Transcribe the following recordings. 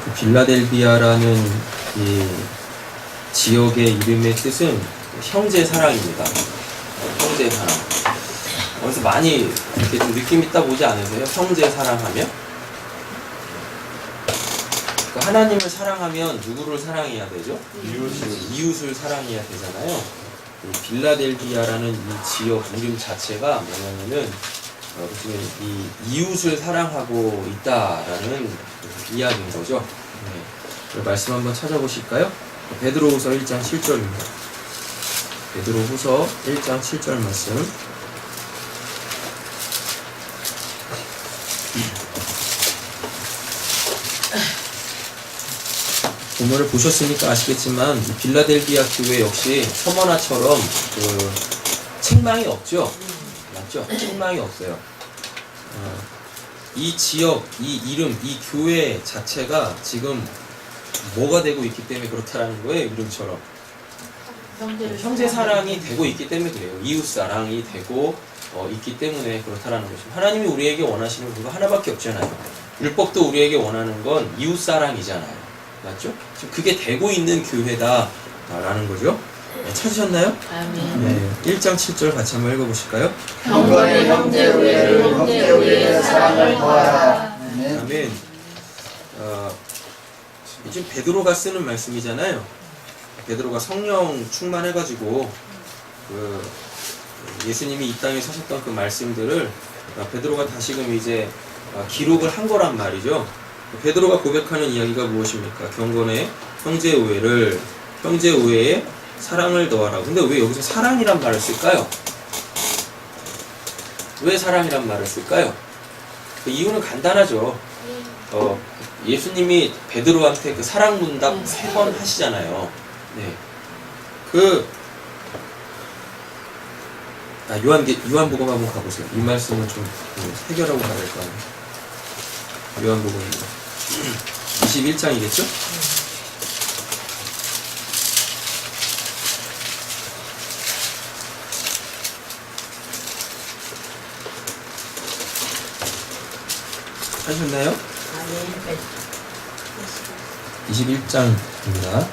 그 빌라델비아라는 이 지역의 이름의 뜻은 형제 사랑입니다. 형제 사랑. 그래서 많이 이렇게 좀 느낌 있다 보지 않으세요? 형제 사랑하면? 그러니까 하나님을 사랑하면 누구를 사랑해야 되죠? 이웃을 사랑해야 되잖아요. 이 빌라델비아라는 이 지역 이름 자체가 뭐냐면은 이 이웃을 사랑하고 있다라는 이야기인 거죠. 네. 말씀 한번 찾아보실까요? 베드로후서 1장 7절입니다. 베드로후서 1장 7절 말씀. 본문을 보셨으니까 아시겠지만 빌라델비아 교회 역시 서머나처럼 그 책망이 없죠. 맞죠? 책망이 없어요. 이 지역, 이 이름, 이 교회 자체가 지금 뭐가 되고 있기 때문에 그렇다라는 거예요. 이름처럼 형제 사랑이 되고 있기 때문에 그래요. 이웃 사랑이 되고 있기 때문에 그렇다라는 것이죠. 하나님이 우리에게 원하시는 그거 하나밖에 없잖아요. 율법도 우리에게 원하는 건 이웃 사랑이잖아요. 맞죠? 지금 그게 되고 있는 교회다라는 거죠. 네, 찾으셨나요? 아멘. 네, 1장 7절 같이 한번 읽어보실까요? 경건의 형제 우애를 형제 우애의 사랑을 더하라. 아멘. 지금 베드로가 쓰는 말씀이잖아요. 베드로가 성령 충만해가지고 그 예수님이 이 땅에 서셨던 그 말씀들을 베드로가 다시금 이제 기록을 한 거란 말이죠. 베드로가 고백하는 이야기가 무엇입니까? 경건의 형제 우애를 형제 우애에 사랑을 더하라. 근데 왜 여기서 사랑이란 말을 쓸까요? 왜 사랑이란 말을 쓸까요? 그 이유는 간단하죠. 예수님이 베드로한테 그 사랑 문답 3번 하시잖아요. 네. 요한복음 한번 가보세요. 이 말씀을 좀 해결하고 가야 될 거 아니에요. 요한복음입니다. 21장이겠죠? 하셨나요? 21장입니다.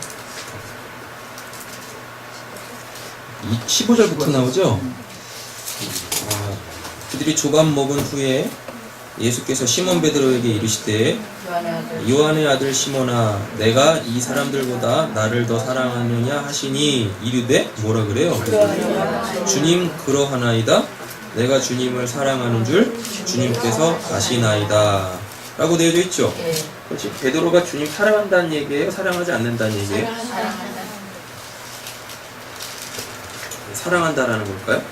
15절부터 나오죠? 그들이 조각 먹은 후에 예수께서 시몬 베드로에게 이르시되 요한의 아들 시몬아 내가 이 사람들보다 나를 더 사랑하느냐 하시니 이르되 뭐라 그래요? 주님 그러하나이다. 내가 주님을 사랑하는 줄 주님께서 아시나이다 라고 되어져 있죠. 그렇지? 베드로가 주님 사랑한다는 얘기예요? 사랑하지 않는다는 얘기예요? 사랑한다라는 걸까요?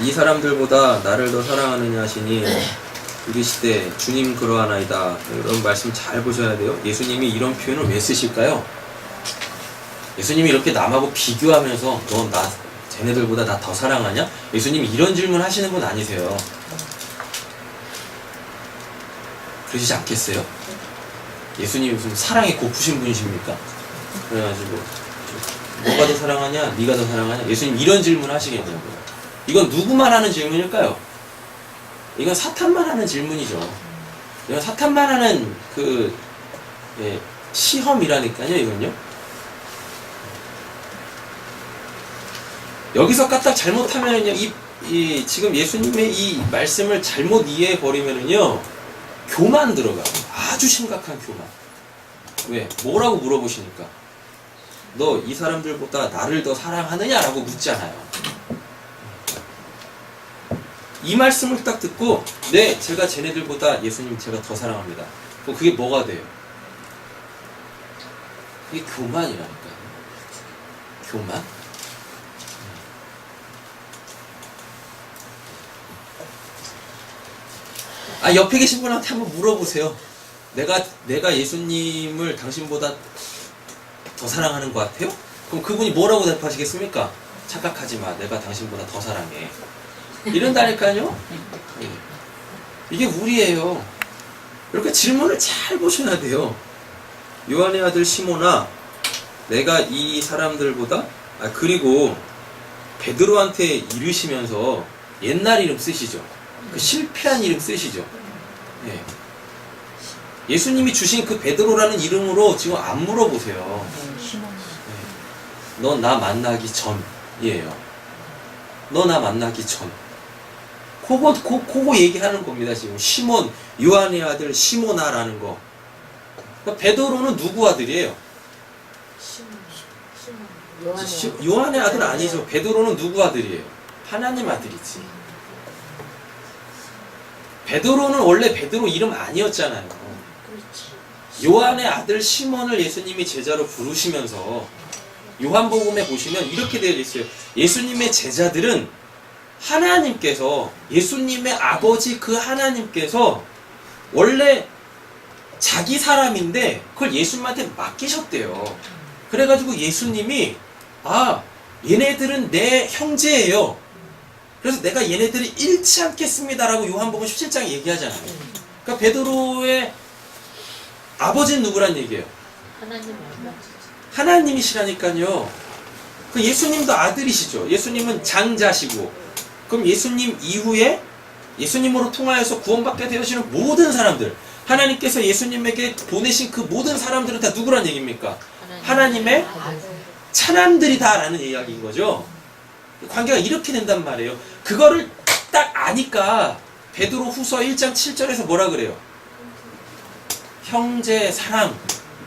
이 사람들보다 나를 더 사랑하느냐 하시니 이르시되 주님 그러하나이다. 이런 말씀 잘 보셔야 돼요. 예수님이 이런 표현을 왜 쓰실까요? 예수님이 이렇게 남하고 비교하면서 너 쟤네들보다 나 더 사랑하냐? 예수님이 이런 질문 하시는 분 아니세요. 그러시지 않겠어요? 예수님이 무슨 사랑에 고프신 분이십니까? 그래가지고 뭐가 더 사랑하냐? 네가 더 사랑하냐? 예수님 이런 질문 하시겠냐고요. 이건 누구만 하는 질문일까요? 이건 사탄만 하는 질문이죠. 이건 사탄만 하는 시험이라니까요, 이건요. 여기서 까딱 잘못하면은요, 지금 예수님의 이 말씀을 잘못 이해해버리면은요, 교만 들어가요. 아주 심각한 교만. 왜? 뭐라고 물어보시니까? 너 이 사람들보다 나를 더 사랑하느냐라고 묻잖아요. 이 말씀을 딱 듣고 네, 제가 쟤네들보다 예수님 제가 더 사랑합니다. 그게 뭐가 돼요? 그게 교만이라니까요. 교만? 옆에 계신 분한테 한번 물어보세요. 내가 예수님을 당신보다 더 사랑하는 것 같아요? 그럼 그분이 뭐라고 대답하시겠습니까? 착각하지 마. 내가 당신보다 더 사랑해. 이런다니까요. 이게 우리예요. 이렇게 질문을 잘 보셔야 돼요. 요한의 아들 시몬아, 내가 이 사람들보다 그리고 베드로한테 이르시면서 옛날 이름 쓰시죠. 그 실패한 이름 쓰시죠. 예. 예수님이 주신 그 베드로라는 이름으로 지금 안 물어보세요. 너 나 만나기 전이에요. 너 나 만나기 전. 그거 얘기하는 겁니다. 지금 시몬, 요한의 아들 시모나라는 거. 그러니까 베드로는 누구 아들이에요? 요한의 아들 아니죠. 베드로는 누구 아들이에요? 하나님 아들이지. 베드로는 원래 베드로 이름 아니었잖아요. 요한의 아들 시몬을 예수님이 제자로 부르시면서 요한복음에 보시면 이렇게 되어 있어요. 예수님의 제자들은 하나님께서, 예수님의 아버지 그 하나님께서 원래 자기 사람인데 그걸 예수님한테 맡기셨대요. 그래가지고 예수님이 얘네들은 내 형제예요. 그래서 내가 얘네들을 잃지 않겠습니다라고 요한복음 17장에 얘기하잖아요. 그러니까 베드로의 아버지는 누구란 얘기예요? 하나님이시라니까요. 그 예수님도 아들이시죠. 예수님은 장자시고, 그럼 예수님 이후에 예수님으로 통하여서 구원받게 되시는 모든 사람들, 하나님께서 예수님에게 보내신 그 모든 사람들은 다 누구란 얘기입니까? 하나님의 차남들이다라는 이야기인 거죠. 관계가 이렇게 된단 말이에요. 그거를 딱 아니까 베드로 후서 1장 7절에서 뭐라 그래요? 형제 사랑을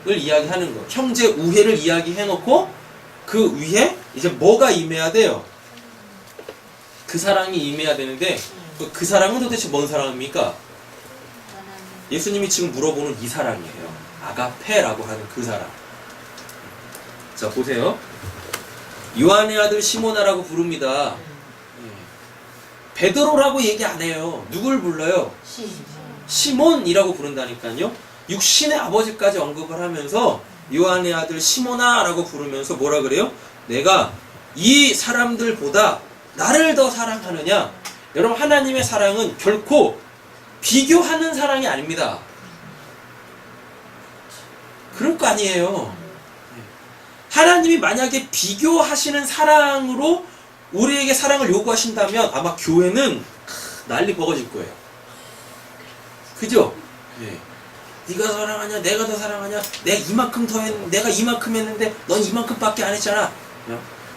이야기하는 거. 형제 우애를 이야기해놓고 그 위에 이제 뭐가 임해야 돼요? 그 사랑이 임해야 되는데 그 사랑은 도대체 뭔 사랑입니까? 예수님이 지금 물어보는 이 사랑이에요. 아가페라고 하는 그 사랑. 자, 보세요. 요한의 아들 시모나라고 부릅니다. 베드로라고 얘기 안 해요. 누굴 불러요? 시몬이라고 부른다니까요. 육신의 아버지까지 언급을 하면서 요한의 아들 시모나라고 부르면서 뭐라 그래요? 내가 이 사람들보다 나를 더 사랑하느냐? 여러분, 하나님의 사랑은 결코 비교하는 사랑이 아닙니다. 그럴 거 아니에요. 하나님이 만약에 비교하시는 사랑으로 우리에게 사랑을 요구하신다면 아마 교회는 난리 버거질 거예요. 그죠? 네. 네가 사랑하냐? 내가 더 사랑하냐? 내가 이만큼 했는데 넌 이만큼밖에 안 했잖아.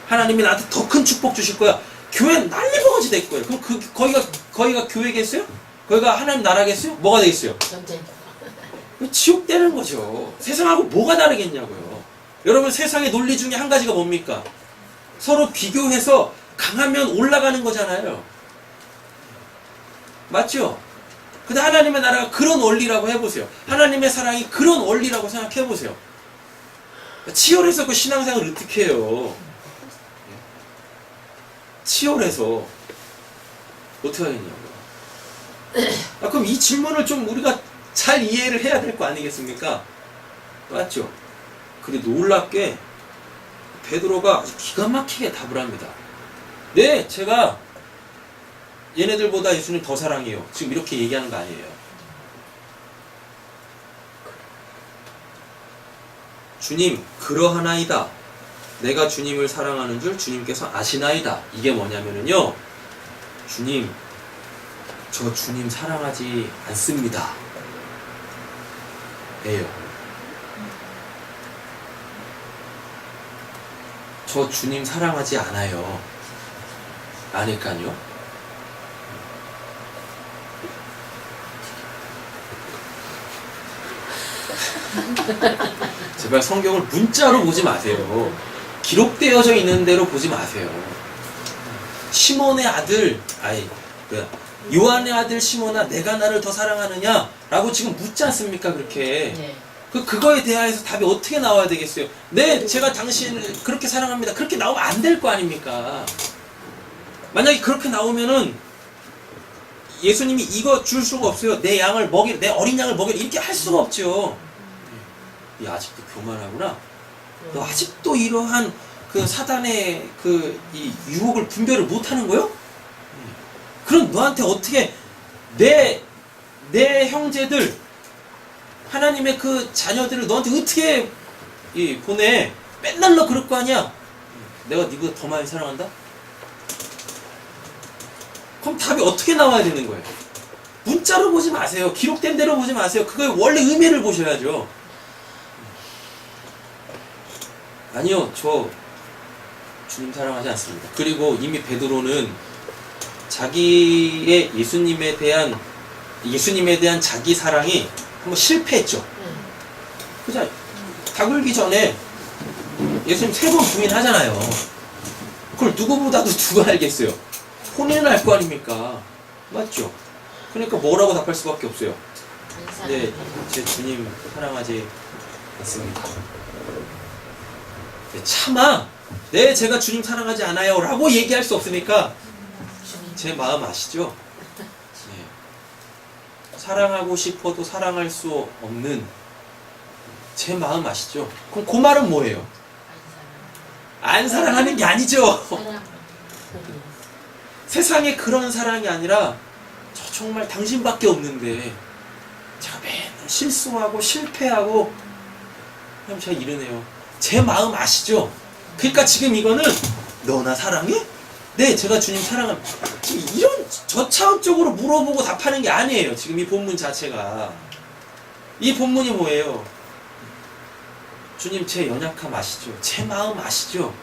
하나님이 나한테 더 큰 축복 주실 거야. 교회는 난리 버거지 될 거예요. 그럼 거기가 교회겠어요? 거기가 하나님 나라겠어요? 뭐가 되겠어요? 지옥 되는 거죠. 세상하고 뭐가 다르겠냐고요. 여러분, 세상의 논리 중에 한 가지가 뭡니까? 서로 비교해서 강하면 올라가는 거잖아요. 맞죠? 근데 하나님의 나라가 그런 원리라고 해보세요. 하나님의 사랑이 그런 원리라고 생각해보세요. 치열해서 그 신앙생활을 어떻게 해요? 치열해서 어떻게 하겠냐고요. 그럼 이 질문을 좀 우리가 잘 이해를 해야 될 거 아니겠습니까? 맞죠? 근데 놀랍게 베드로가 아주 기가 막히게 답을 합니다. 네, 제가 얘네들보다 예수님 더 사랑해요. 지금 이렇게 얘기하는 거 아니에요. 주님, 그러하나이다. 내가 주님을 사랑하는 줄 주님께서 아시나이다. 이게 뭐냐면요, 주님, 저 주님 사랑하지 않습니다. 예요. 저 주님 사랑하지 않아요. 아니까요. 제발 성경을 문자로 보지 마세요. 기록되어져 있는 대로 보지 마세요. 시몬의 아들, 요한의 아들 시몬아, 내가 나를 더 사랑하느냐? 라고 지금 묻지 않습니까, 그렇게? 네. 그거에 대하여서 답이 어떻게 나와야 되겠어요? 네, 제가 당신을 그렇게 사랑합니다. 그렇게 나오면 안 될 거 아닙니까? 만약에 그렇게 나오면은 예수님이 이거 줄 수가 없어요. 내 어린 양을 먹이라 이렇게 할 수가 없죠. 야, 아직도 교만하구나. 너 아직도 이러한 그 사단의 이 유혹을 분별을 못하는 거요? 그럼 너한테 어떻게 내 형제들, 하나님의 그 자녀들을 너한테 어떻게 보내? 맨날 너 그럴 거 아니야? 내가 니보다 더 많이 사랑한다? 그럼 답이 어떻게 나와야 되는 거예요? 문자로 보지 마세요. 기록된 대로 보지 마세요. 그거의 원래 의미를 보셔야죠. 아니요, 저 주님 사랑하지 않습니다. 그리고 이미 베드로는 자기의 예수님에 대한 자기 사랑이 한번 실패했죠. 그죠? 다굴기 전에 예수님 3번 부인하잖아요. 그걸 누구보다도 누가 알겠어요? 본인은 알 거 아닙니까? 맞죠? 그러니까 뭐라고 답할 수밖에 없어요. 네, 제 주님 사랑하지 않습니다. 네, 차마 네, 제가 주님 사랑하지 않아요 라고 얘기할 수 없으니까 제 마음 아시죠? 네. 사랑하고 싶어도 사랑할 수 없는 제 마음 아시죠? 그럼 그 말은 뭐예요? 안 사랑하는 게 아니죠. 세상에 그런 사랑이 아니라 저 정말 당신밖에 없는데 제가 맨날 실수하고 실패하고 그럼 제가 이러네요. 제 마음 아시죠? 그러니까 지금 이거는 너 나 사랑해? 네, 제가 주님 사랑합니다. 지금 이런 저차원적으로 물어보고 답하는 게 아니에요. 지금 이 본문 자체가. 이 본문이 뭐예요? 주님 제 연약함 아시죠? 제 마음 아시죠?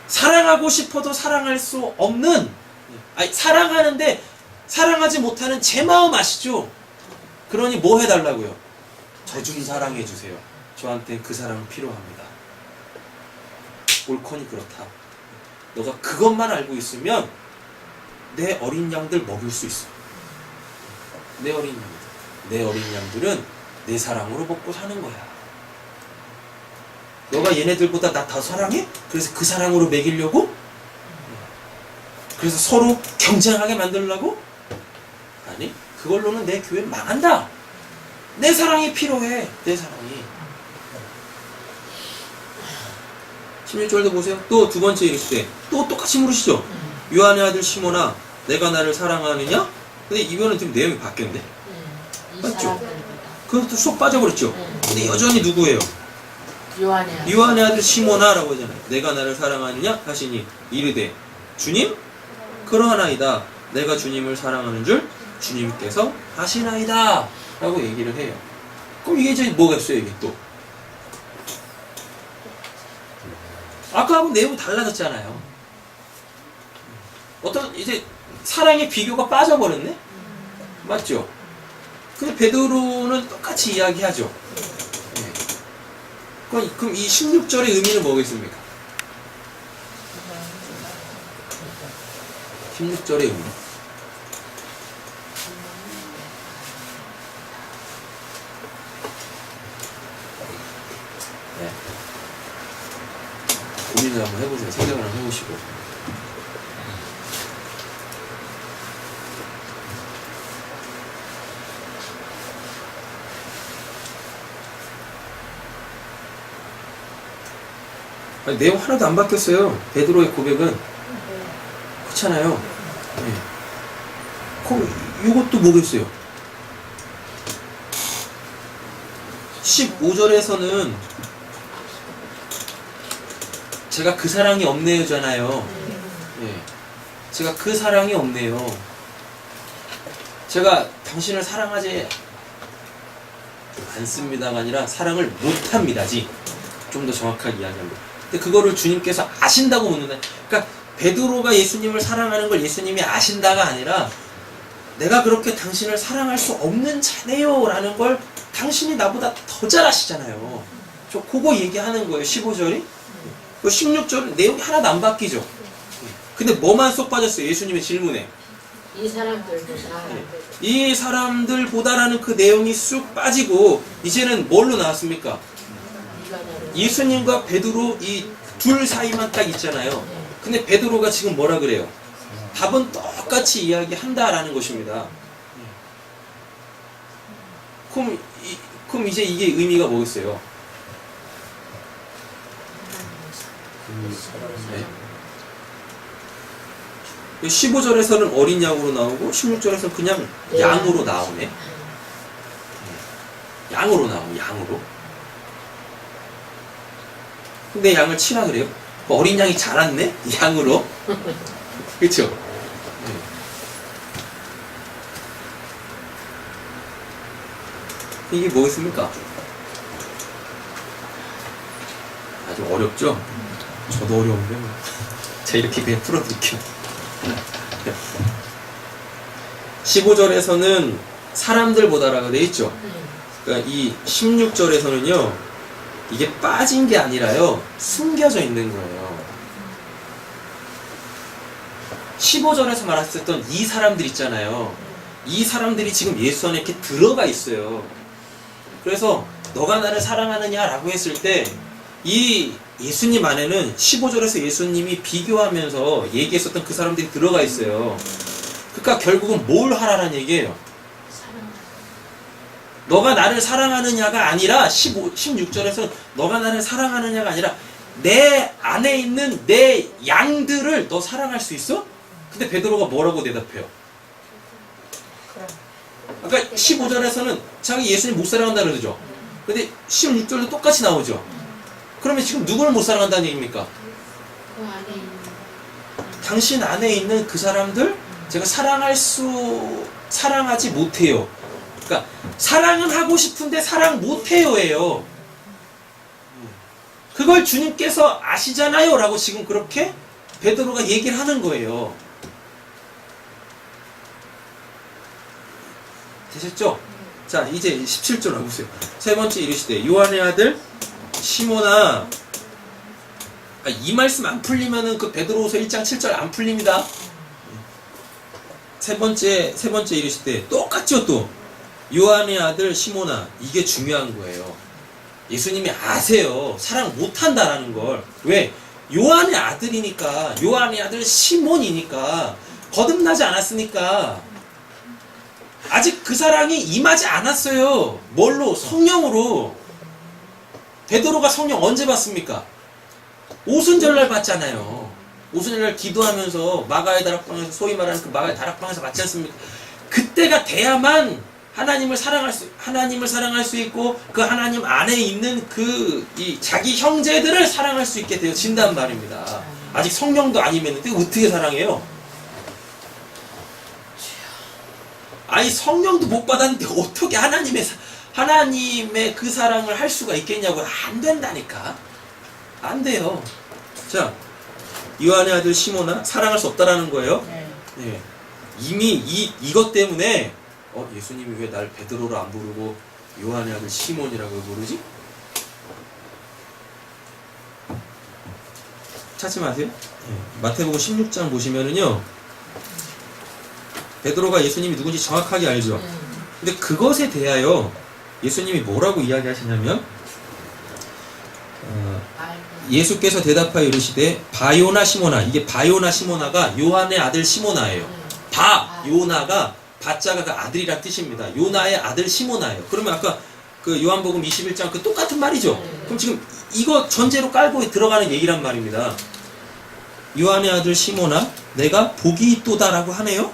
사랑하고 싶어도 사랑할 수 없는, 아니 사랑하는데 사랑하지 못하는 제 마음 아시죠? 그러니 뭐 해달라고요? 저 좀 사랑해 주세요. 저한테 그 사랑 필요합니다. 옳거니 그렇다. 너가 그것만 알고 있으면 내 어린 양들 먹일 수 있어. 내 어린 양들. 내 어린 양들은 내 사랑으로 먹고 사는 거야. 너가 얘네들보다 나 더 사랑해? 그래서 그 사랑으로 먹이려고? 그래서 서로 경쟁하게 만들려고? 아니, 그걸로는 내 교회 망한다. 내 사랑이 필요해. 내 사랑이. 16절도 보세요. 또 두 번째 이르시되 또 똑같이 물으시죠. 요한의 아들 시몬아 내가 나를 사랑하느냐? 근데 이번엔 좀 내용이 바뀌었는데. 맞죠? 그것도 쏙 빠져버렸죠. 근데 여전히 누구예요? 요한의 아들 시몬아 라고 하잖아요. 내가 나를 사랑하느냐? 하시니 이르되 주님? 그러하나이다. 내가 주님을 사랑하는 줄 주님께서 아시나이다 라고 얘기를 해요. 그럼 이게 이제 뭐가 있어요? 이게 또 아까하고 내용이 달라졌잖아요. 어떤 이제 사랑의 비교가 빠져버렸네? 맞죠? 근데 베드로는 똑같이 이야기하죠. 네. 그럼 이 16절의 의미는 뭐겠습니까? 16절의 의미. 네. 고민을 한번 해보세요. 생각을 한번 해보시고. 아니, 내용 하나도 안 바뀌었어요. 베드로의 고백은. 그렇잖아요. 네. 그럼 이것도 뭐겠어요? 15절에서는 제가 그 사랑이 없네요잖아요. 네. 제가 그 사랑이 없네요. 제가 당신을 사랑하지 않습니다가 아니라 사랑을 못합니다지. 좀 더 정확하게 이야기합니다. 근데 그거를 주님께서 아신다고 묻는다. 그러니까 베드로가 예수님을 사랑하는 걸 예수님이 아신다가 아니라 내가 그렇게 당신을 사랑할 수 없는 자네요 라는 걸 당신이 나보다 더 잘 아시잖아요. 저 그거 얘기하는 거예요. 15절이. 16절은 내용이 하나도 안 바뀌죠. 근데 뭐만 쏙 빠졌어요? 예수님의 질문에. 이 사람들보다라는 그 내용이 쑥 빠지고 이제는 뭘로 나왔습니까? 예수님과 베드로 이 둘 사이만 딱 있잖아요. 근데 베드로가 지금 뭐라 그래요? 답은 똑같이 이야기한다라는 것입니다. 그럼 이제 이게 의미가 뭐겠어요? 네. 15절에서는 어린 양으로 나오고 16절에서는 그냥 양으로 나오네. 양으로 나오고 양으로. 근데 양을 치라 그래요? 어린 양이 자랐네? 양으로? 그쵸? 이게 뭐겠습니까? 아주 어렵죠? 저도 어려운데 뭐. 제가 이렇게 그냥 풀어드릴게요. 15절에서는 사람들보다라고 돼 있죠. 그러니까 이 16절에서는요, 이게 빠진 게 아니라요, 숨겨져 있는 거예요. 15절에서 말했었던 이 사람들 있잖아요. 이 사람들이 지금 예수 안에 이렇게 들어가 있어요. 그래서 너가 나를 사랑하느냐라고 했을 때 이 예수님 안에는 15절에서 예수님이 비교하면서 얘기했었던 그 사람들이 들어가 있어요. 그러니까 결국은 뭘 하라는 얘기예요? 너가 나를 사랑하느냐가 아니라 16절에서 너가 나를 사랑하느냐가 아니라 내 안에 있는 내 양들을 너 사랑할 수 있어? 근데 베드로가 뭐라고 대답해요? 그러니까 15절에서는 자기 예수님 못 사랑한다 그러죠. 근데 16절도 똑같이 나오죠. 그러면 지금 누구를 못 사랑한다는 얘기입니까? 당신 안에 있는 그 사람들 제가 사랑하지 못해요. 그러니까 사랑은 하고 싶은데 사랑 못해요예요. 그걸 주님께서 아시잖아요 라고 지금 그렇게 베드로가 얘기를 하는 거예요. 되셨죠? 자, 이제 17절 와보세요. 세 번째 이르시되 요한의 아들 시몬아, 이 말씀 안 풀리면은 그 베드로후서 1장 7절 안 풀립니다. 세 번째 이르시되 똑같죠. 또 요한의 아들 시몬아, 이게 중요한 거예요. 예수님이 아세요. 사랑 못한다라는 걸. 왜? 요한의 아들이니까, 요한의 아들 시몬이니까, 거듭나지 않았으니까 아직 그 사랑이 임하지 않았어요. 뭘로? 성령으로. 베드로가 성령 언제 받습니까? 오순절날 받잖아요. 오순절날 기도하면서 마가의 다락방에서, 소위 말하는 그 마가의 다락방에서 받지 않습니까? 그때가 돼야만 하나님을 사랑할 수 있고 그 하나님 안에 있는 이 자기 형제들을 사랑할 수 있게 되어진단 말입니다. 아직 성령도 안 임했는데 어떻게 사랑해요? 아니 성령도 못 받았는데 어떻게 하나님의 그 사랑을 할 수가 있겠냐고요. 안 된다니까. 안 돼요. 자, 요한의 아들 시몬아, 사랑할 수 없다라는 거예요. 네. 이미 이것 때문에 예수님이 왜 날 베드로로 안 부르고 요한의 아들 시몬이라고 부르지? 찾지 마세요. 네. 마태복음 16장 보시면은요, 베드로가 예수님이 누군지 정확하게 알죠. 근데 그것에 대하여 예수님이 뭐라고 이야기하시냐면, 예수께서 대답하여 이르시되 바요나 시모나, 이게 바요나 시모나가 요한의 아들 시모나예요. 바요나가 바자가 그 아들이란 뜻입니다. 요나의 아들 시모나예요. 그러면 아까 그 요한복음 21장 그 똑같은 말이죠. 그럼 지금 이거 전제로 깔고 들어가는 얘기란 말입니다. 요한의 아들 시모나, 내가 복이 있도다라고 하네요.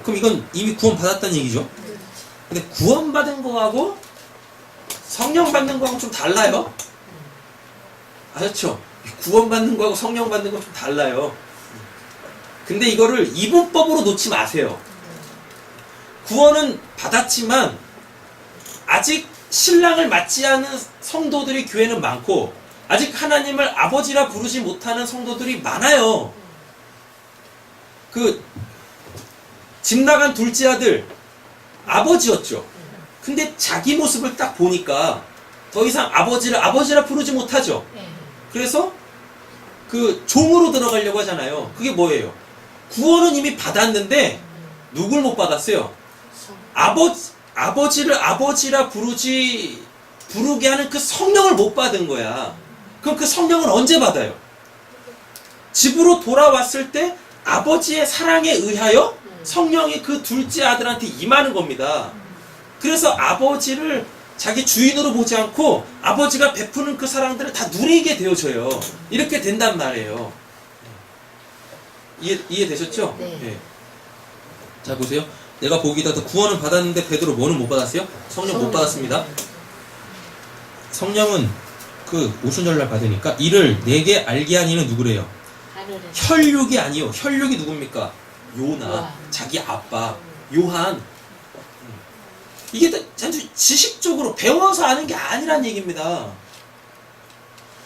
그럼 이건 이미 구원 받았다는 얘기죠. 근데 구원 받은 거하고 성령 받는 거하고 좀 달라요. 아셨죠? 구원 받는 거하고 성령 받는 거 좀 달라요. 근데 이거를 이분법으로 놓지 마세요. 구원은 받았지만 아직 신랑을 맞지 않은 성도들이 교회는 많고, 아직 하나님을 아버지라 부르지 못하는 성도들이 많아요. 집 나간 둘째 아들 아버지였죠. 근데 자기 모습을 딱 보니까 더 이상 아버지라 부르지 못하죠. 그래서 종으로 들어가려고 하잖아요. 그게 뭐예요? 구원은 이미 받았는데 누굴 못 받았어요? 아버지를 아버지라 부르게 하는 그 성령을 못 받은 거야. 그럼 그 성령은 언제 받아요? 집으로 돌아왔을 때 아버지의 사랑에 의하여 성령이 그 둘째 아들한테 임하는 겁니다. 그래서 아버지를 자기 주인으로 보지 않고 아버지가 베푸는 그 사랑들을 다 누리게 되어져요. 이렇게 된단 말이에요. 이해되셨죠? 네. 자, 보세요. 내가 보기다 구원은 받았는데 베드로 뭐는 못 받았어요? 성령 못 받았습니다. 성령은 오순절날 받으니까 이를 내게 알게 한 이는 누구래요? 혈육이 아니요. 혈육이 누굽니까? 요나, 자기 아빠 요한. 이게 단지 지식적으로 배워서 아는 게 아니란 얘기입니다.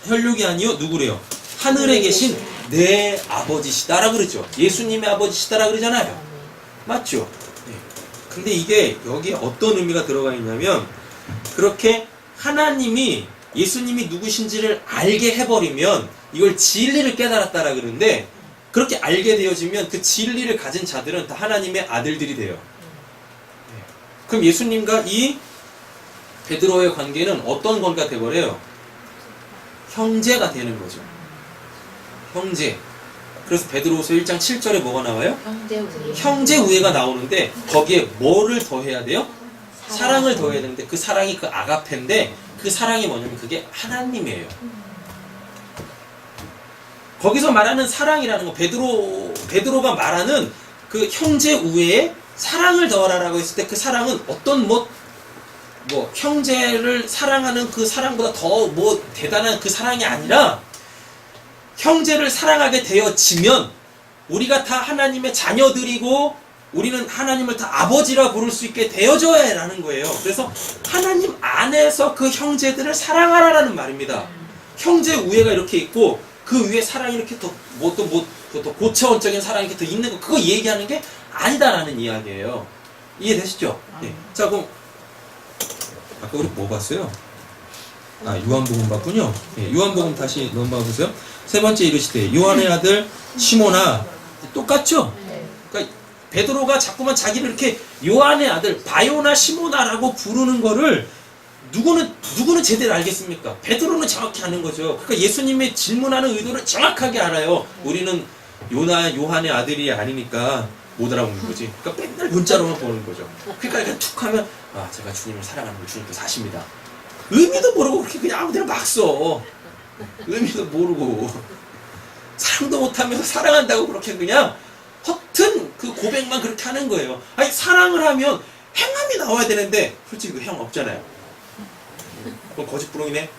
혈육이 아니요 누구래요? 하늘에 계신 내 아버지시다라 그러죠. 예수님의 아버지시다라 그러잖아요. 맞죠? 네. 근데 이게 여기에 어떤 의미가 들어가 있냐면 그렇게 하나님이 예수님이 누구신지를 알게 해버리면 이걸 진리를 깨달았다라 그러는데 그렇게 알게 되어지면 그 진리를 가진 자들은 다 하나님의 아들들이 돼요. 네. 그럼 예수님과 이 베드로의 관계는 어떤 관계가 돼버려요? 형제가 되는 거죠. 형제. 그래서 베드로후서 1장 7절에 뭐가 나와요? 형제 우애가 나오는데 거기에 뭐를 더해야 돼요? 사랑을 더해야 되는데 그 사랑이 그 아가페인데 그 사랑이 뭐냐면 그게 하나님이에요. 거기서 말하는 사랑이라는 거 베드로가 말하는 그 형제 우애에 사랑을 더하라라고 했을 때 그 사랑은 어떤 뭐 형제를 사랑하는 그 사랑보다 더 대단한 그 사랑이 아니라 형제를 사랑하게 되어지면 우리가 다 하나님의 자녀들이고 우리는 하나님을 다 아버지라 부를 수 있게 되어져야 라는 거예요. 그래서 하나님 안에서 그 형제들을 사랑하라라는 말입니다. 형제 우애가 이렇게 있고 그 위에 사랑이 이렇게 더 고차원적인 사랑이 이렇게 더 있는 거 그거 얘기하는 게 아니다라는 이야기예요. 이해되시죠? 네. 자 그럼 아까 우리 뭐 봤어요? 요한복음 봤군요. 네, 요한복음 다시 넘어가 보세요. 세 번째 이르시되 요한의 아들 시몬아 똑같죠? 그러니까 베드로가 자꾸만 자기를 이렇게 요한의 아들 바요나 시모나라고 부르는 거를 누구는 제대로 알겠습니까? 베드로는 정확히 아는 거죠. 그러니까 예수님의 질문하는 의도를 정확하게 알아요. 우리는 요한의 아들이 아니니까 못 알아보는 거지. 그러니까 맨날 문자로만 보는 거죠. 그러니까 그냥 툭 하면 제가 주님을 사랑하는 걸 주님께서 아십니다. 의미도 모르고 그렇게 그냥 아무데나 막 써. 의미도 모르고 사랑도 못하면서 사랑한다고 그렇게 그냥 허튼 그 고백만 그렇게 하는 거예요. 아니 사랑을 하면 행함이 나와야 되는데 솔직히 그 행 없잖아요. 그건 거짓부렁이네.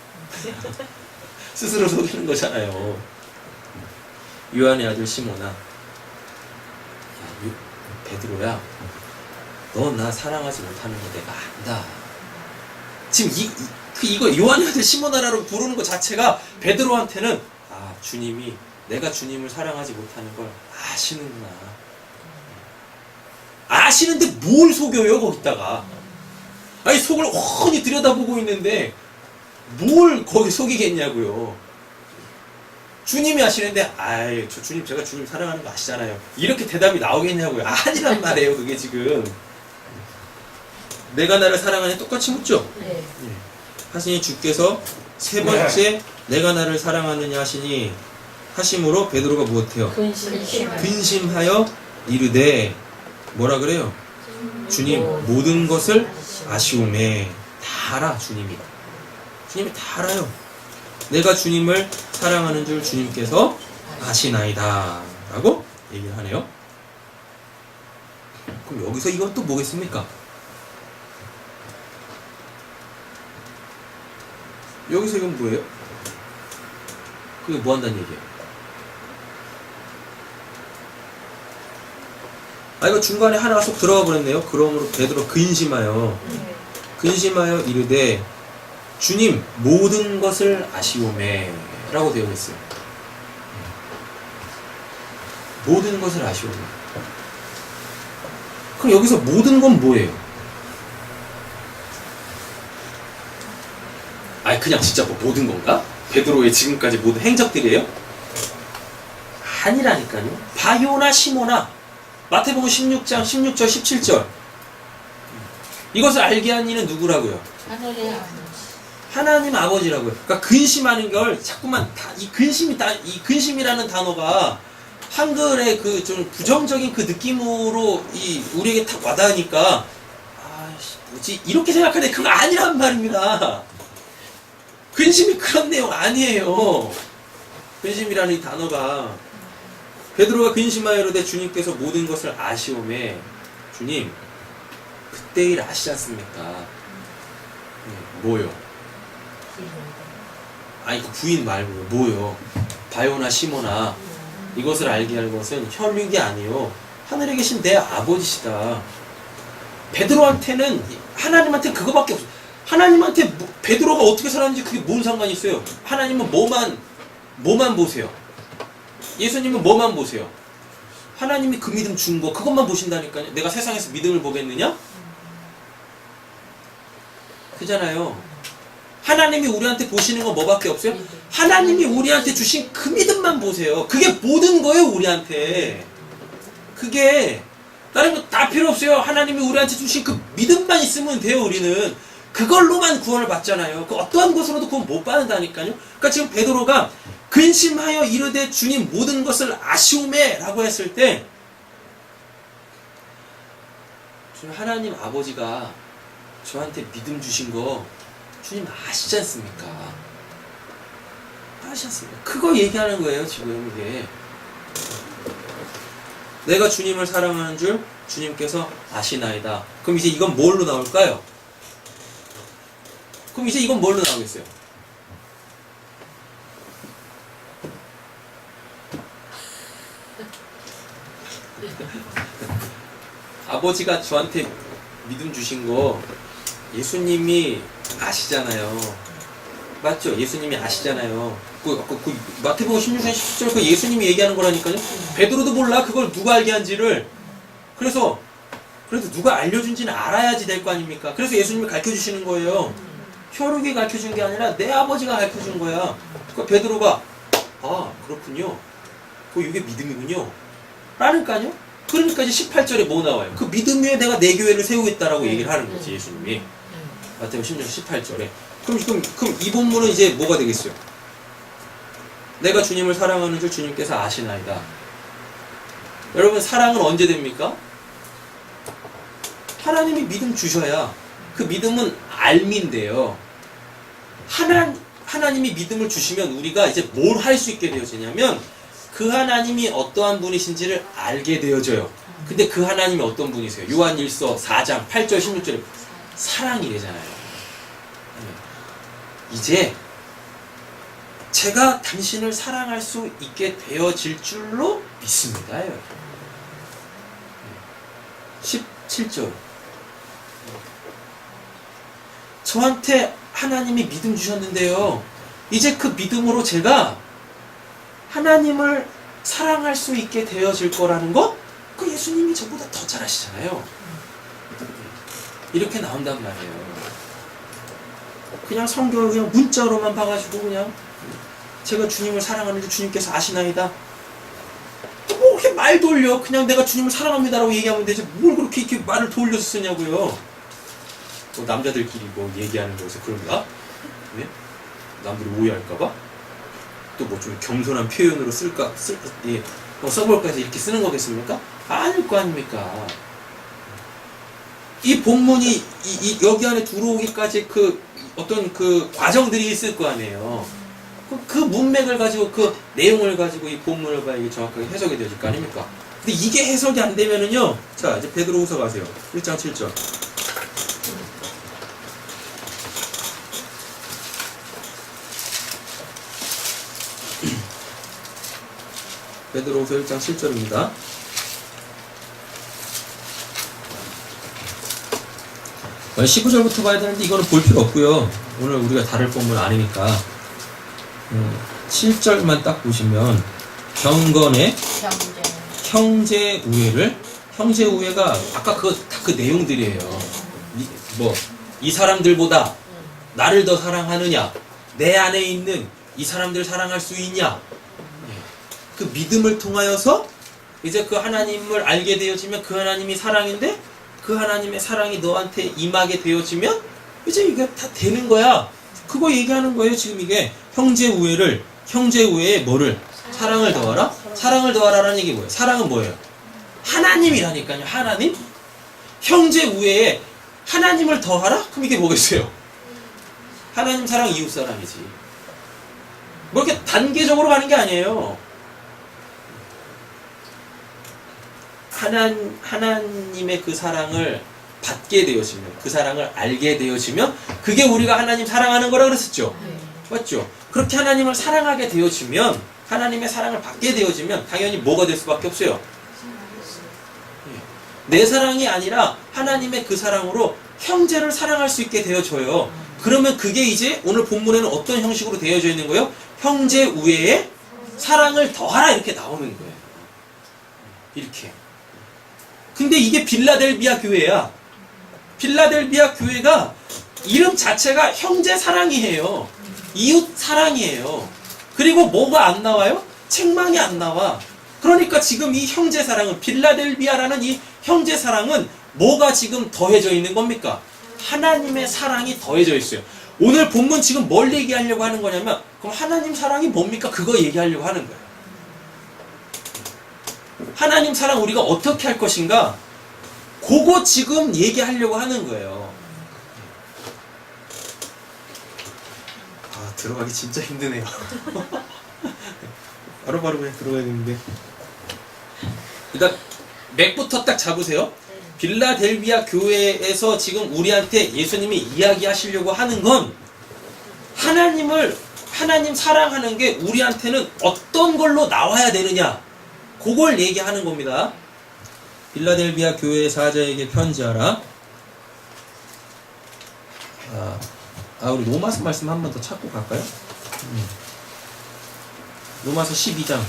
스스로 속이는 거잖아요. 요한의 아들 시몬아, 베드로야, 너 나 사랑하지 못하는 거 내가 안다. 지금 이거 요한의 아들 시몬아라고 부르는 것 자체가 베드로한테는 주님이 내가 주님을 사랑하지 못하는 걸 아시는구나. 아시는데 뭘 속여요 거기다가. 아니 속을 훤히 들여다보고 있는데 뭘 거기 속이겠냐고요. 주님이 아시는데 저 주님 제가 주님 사랑하는 거 아시잖아요. 이렇게 대답이 나오겠냐고요. 아니란 말이에요 그게 지금. 내가 나를 사랑하냐 똑같이 묻죠? 네. 하시니 주께서 세 번째 내가 나를 사랑하느냐 하심으로 베드로가 무엇해요? 근심하여 이르되 뭐라 그래요? 주님 모든 것을 아시오매. 다 알아 주님이 다 알아요. 내가 주님을 사랑하는 줄 주님께서 아시나이다 라고 얘기를 하네요. 그럼 여기서 이건 또 뭐겠습니까? 여기서 이건 뭐예요? 그게 뭐 한다는 얘기예요? 이거 중간에 하나가 쏙 들어가 버렸네요. 그러므로 베드로 근심하여 이르되 주님 모든 것을 아시오매 라고 되어 있어요. 모든 것을 아시오매. 그럼 여기서 모든 건 뭐예요? 그냥 진짜 모든 건가? 베드로의 지금까지 모든 행적들이에요? 아니라니까요. 바요나 시모나 마태복음 16장 16절 17절 이것을 알게 한 이는 누구라고요? 하나님 아버지라고요. 그러니까 근심하는 걸 자꾸만 이 근심이라는 단어가 한글의 그 좀 부정적인 그 느낌으로 우리에게 탁 와닿으니까 뭐지 이렇게 생각하는데 그거 아니란 말입니다. 근심이 그런 내용 아니에요. 근심이라는 이 단어가 베드로가 근심하여 이르되 주님께서 모든 것을 아시오매. 주님 그때 일 아시지 않습니까? 뭐요? 그 부인 말고요. 뭐요? 바요나 시모나 이것을 알게 할 것은 혈육이 아니요 하늘에 계신 내 아버지시다. 베드로한테는 하나님한테 그거밖에 없어요. 하나님한테 베드로가 어떻게 살았는지 그게 뭔 상관이 있어요? 하나님은 뭐만 보세요. 예수님은 뭐만 보세요? 하나님이 그 믿음 준 거 그것만 보신다니까요. 내가 세상에서 믿음을 보겠느냐? 그잖아요. 하나님이 우리한테 보시는 건 뭐밖에 없어요? 하나님이 우리한테 주신 그 믿음만 보세요. 그게 모든 거예요, 우리한테. 그게 다른 거 다 필요 없어요. 하나님이 우리한테 주신 그 믿음만 있으면 돼요, 우리는. 그걸로만 구원을 받잖아요. 그 어떠한 것으로도 구원 못 받는다니까요. 그러니까 지금 베드로가 근심하여 이르되 주님 모든 것을 아시오매 라고 했을 때 하나님 아버지가 저한테 믿음 주신 거 주님 아시지 않습니까? 아시지 않습니까? 그거 얘기하는 거예요, 지금 이게. 내가 주님을 사랑하는 줄 주님께서 아시나이다. 그럼 이제 이건 뭘로 나올까요? 그럼 이제 이건 뭘로 나오겠어요? 아버지가 저한테 믿음 주신 거 예수님이 아시잖아요. 맞죠? 예수님이 아시잖아요. 그 마태복음 16장 17절 그 예수님이 얘기하는 거라니까요. 베드로도 몰라 그걸 누가 알게 한지를. 그래서 누가 알려준지는 알아야지 될 거 아닙니까? 그래서 예수님이 가르쳐 주시는 거예요. 혈육이 가르쳐 준 게 아니라 내 아버지가 가르쳐 준 거야. 그러니까 베드로가 아 그렇군요. 이게 믿음이군요. 라니까요. 그러니까 이제 18절에 뭐 나와요? 그 믿음 위에 내가 내 교회를 세우겠다라고 얘기를 하는 거지, 예수님이. 마태복음 16장 18절에. 그럼 이 본문은 이제 뭐가 되겠어요? 내가 주님을 사랑하는 줄 주님께서 아시나이다. 여러분, 사랑은 언제 됩니까? 하나님이 믿음 주셔야. 그 믿음은 알미인데요. 하나님이 믿음을 주시면 우리가 이제 뭘 할 수 있게 되어지냐면 그 하나님이 어떠한 분이신지를 알게 되어져요. 근데 그 하나님이 어떤 분이세요? 요한일서 4장 8절 16절에 사랑이래잖아요. 이제 제가 당신을 사랑할 수 있게 되어질 줄로 믿습니다. 17절 저한테 하나님이 믿음 주셨는데요. 이제 그 믿음으로 제가 하나님을 사랑할 수 있게 되어질 거라는 것? 그 예수님이 저보다 더 잘 아시잖아요. 이렇게 나온단 말이에요. 그냥 성경을 그냥 문자로만 봐가지고 그냥 제가 주님을 사랑하는 줄 주님께서 아시나이다. 뭐 이렇게 말 돌려. 그냥 내가 주님을 사랑합니다라고 얘기하면 되지. 뭘 그렇게 이렇게 말을 돌려서 쓰냐고요. 뭐 남자들끼리 뭐 얘기하는 거에서 그런가? 네? 남들이 오해할까봐? 또 뭐 좀 겸손한 표현으로 써볼까지 이렇게 쓰는 거겠습니까? 아닐 거 아닙니까? 이 본문이 여기 안에 들어오기까지 그 어떤 그 과정들이 있을 거 아니에요. 그 문맥을 가지고 그 내용을 가지고 이 본문을 봐야 이게 정확하게 해석이 되질 거 아닙니까? 근데 이게 해석이 안 되면은요. 자, 이제 베드로후서 가세요. 1장 7절. 베드로후서 1장 7절입니다. 어, 15절부터 봐야 되는데 이거는 볼 필요 없고요. 오늘 우리가 다룰 본문 아니니까 7절만 딱 보시면 경건의 형제 우애를 형제 우애가 아까 그 내용들이에요. 이 사람들보다 나를 더 사랑하느냐, 내 안에 있는 이 사람들 사랑할 수 있냐, 그 믿음을 통하여서 이제 그 하나님을 알게 되어지면 그 하나님이 사랑인데 그 하나님의 사랑이 너한테 임하게 되어지면 이제 이게 다 되는 거야. 그거 얘기하는 거예요. 지금 이게 형제 우애에 뭐를? 사랑을 더하라? 사랑을 더하라라는 얘기 뭐예요? 사랑은 뭐예요? 하나님이라니까요. 하나님? 형제 우애에 하나님을 더하라? 그럼 이게 뭐겠어요? 하나님 사랑, 이웃 사랑이지. 뭐 이렇게 단계적으로 가는 게 아니에요. 하나님의 그 사랑을 받게 되어지면, 그 사랑을 알게 되어지면 그게 우리가 하나님 사랑하는 거라 그랬었죠. 맞죠? 그렇게 하나님을 사랑하게 되어지면, 하나님의 사랑을 받게 되어지면 당연히 뭐가 될 수밖에 없어요. 내 사랑이 아니라 하나님의 그 사랑으로 형제를 사랑할 수 있게 되어져요. 그러면 그게 이제 오늘 본문에는 어떤 형식으로 되어져 있는 거예요? 형제 우애에 사랑을 더하라 이렇게 나오는 거예요. 이렇게. 근데 이게 빌라델비아 교회야. 빌라델비아 교회가 이름 자체가 형제 사랑이에요. 이웃 사랑이에요. 그리고 뭐가 안 나와요? 책망이 안 나와. 그러니까 지금 이 형제 사랑은, 빌라델비아라는 이 형제 사랑은 뭐가 지금 더해져 있는 겁니까? 하나님의 사랑이 더해져 있어요. 오늘 본문 지금 뭘 얘기하려고 하는 거냐면, 그럼 하나님 사랑이 뭡니까? 그거 얘기하려고 하는 거예요. 하나님 사랑 우리가 어떻게 할 것인가? 그거 지금 얘기하려고 하는 거예요. 아, 들어가기 진짜 힘드네요. 바로바로 그냥 들어가야 되는데. 일단 맥부터 딱 잡으세요. 빌라델비아 교회에서 지금 우리한테 예수님이 이야기하시려고 하는 건 하나님 사랑하는 게 우리한테는 어떤 걸로 나와야 되느냐, 그걸 얘기하는 겁니다. 빌라델비아 교회의 사자에게 편지하라. 우리 로마서 말씀 한 번 더 찾고 갈까요? 로마서 12장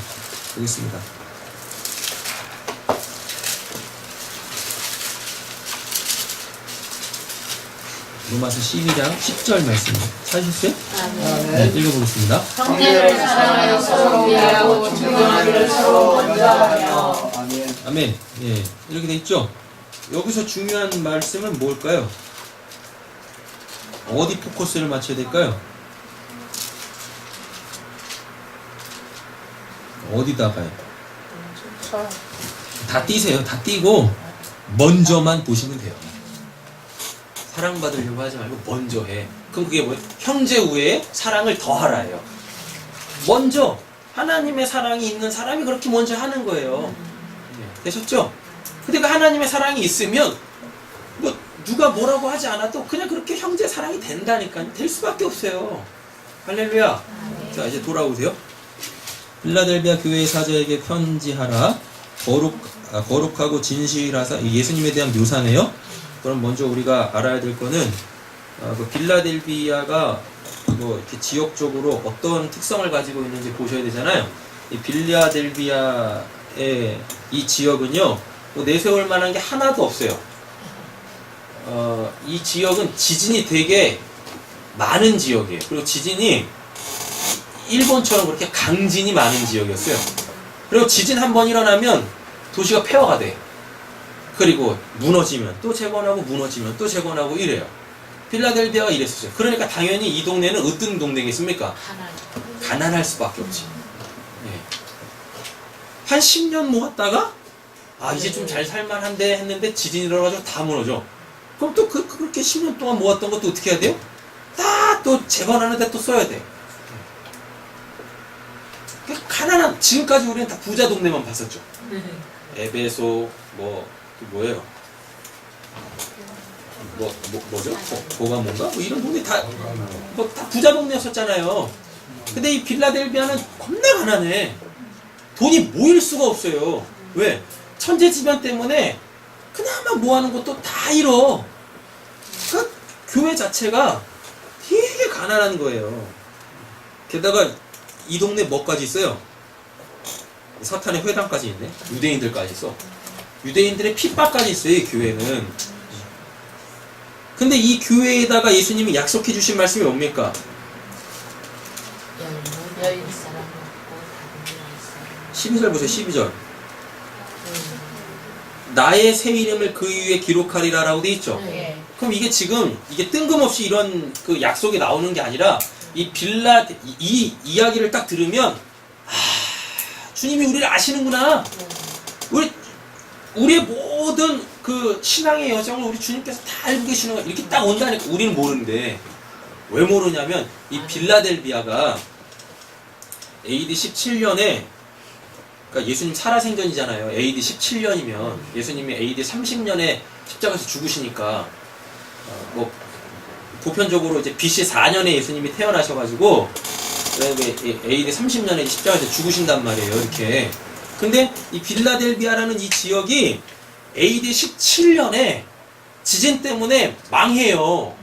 보겠습니다. 로마서 12장 10절 말씀 찾으셨어요? 네, 읽어보겠습니다. 형제를 사랑하여 서로 위하고 존경하기를 서로 먼저 하며. 아멘. 아멘. 예, 이렇게 돼 있죠? 여기서 중요한 말씀은 뭘까요? 어디 포커스를 맞춰야 될까요? 어디다가요? 다 띄세요. 다 띄고 먼저만 보시면 돼요. 사랑받으려고 하지 말고 먼저 해. 그럼 그게 뭐예요? 형제 우애에 사랑을 더하라예요. 먼저 하나님의 사랑이 있는 사람이 그렇게 먼저 하는 거예요. 되셨죠? 근데 그 하나님의 사랑이 있으면 뭐 누가 뭐라고 하지 않아도 그냥 그렇게 형제 사랑이 된다니까요. 될 수밖에 없어요. 할렐루야. 자, 이제 돌아오세요. 빌라델비아 교회의 사자에게 편지하라. 거룩하고 진실하사. 예수님에 대한 묘사네요. 그럼 먼저 우리가 알아야 될 거는 그 빌라델비아가 뭐 이렇게 지역적으로 어떤 특성을 가지고 있는지 보셔야 되잖아요. 이 빌라델비아의 이 지역은요, 뭐 내세울 만한 게 하나도 없어요. 이 지역은 지진이 되게 많은 지역이에요. 그리고 지진이 일본처럼 그렇게 강진이 많은 지역이었어요. 그리고 지진 한 번 일어나면 도시가 폐허가 돼. 그리고 무너지면 또 재건하고 무너지면 또 재건하고 이래요. 필라델비아가 이랬었어요. 그러니까 당연히 이 동네는 어떤 동네겠습니까? 가난할 수밖에 없지. 예. 한 10년 모았다가 이제 좀 잘 살만한데 했는데 지진이 일어나가지고 다 무너져. 그럼 또 그렇게 10년 동안 모았던 것도 어떻게 해야 돼요? 다 또 재건하는데 또 써야 돼. 가난한, 지금까지 우리는 다 부자 동네만 봤었죠. 에베소 뭐예요? 뭐죠? 보가몬가? 뭐 이런 동네 다 부자 동네였었잖아요. 근데 이 빌라델비아는 겁나 가난해. 돈이 모일 수가 없어요. 왜? 천재지변 때문에 그나마 모아놓은 것도 다 잃어. 그러니까 교회 자체가 되게 가난한 거예요. 게다가 이 동네 뭐까지 있어요? 사탄의 회당까지 있네. 유대인들까지 있어. 유대인들의 핍박까지 있어요, 이 교회는. 근데 이 교회에다가 예수님이 약속해 주신 말씀이 뭡니까? 12절 보세요, 12절. 나의 새 이름을 그 위에 기록하리라 라고 돼 있죠. 그럼 이게 지금 이게 뜬금없이 이런 그 약속이 나오는 게 아니라 이 이야기를 딱 들으면 주님이 우리를 아시는구나. 우리의 모든 그 신앙의 여정을 우리 주님께서 다 알고 계시는구나. 이렇게 딱 온다니까. 우리는 모르는데 왜 모르냐면 이 빌라델비아가 AD 17년에 그러니까 예수님 살아생전이잖아요. AD 17년이면 예수님이 AD 30년에 십자가에서 죽으시니까 뭐 보편적으로 이제 BC 4년에 예수님이 태어나셔가지고 AD 30년에 십자가에서 죽으신단 말이에요. 이렇게. 근데 이 빌라델비아라는 이 지역이 AD 17년에 지진 때문에 망해요.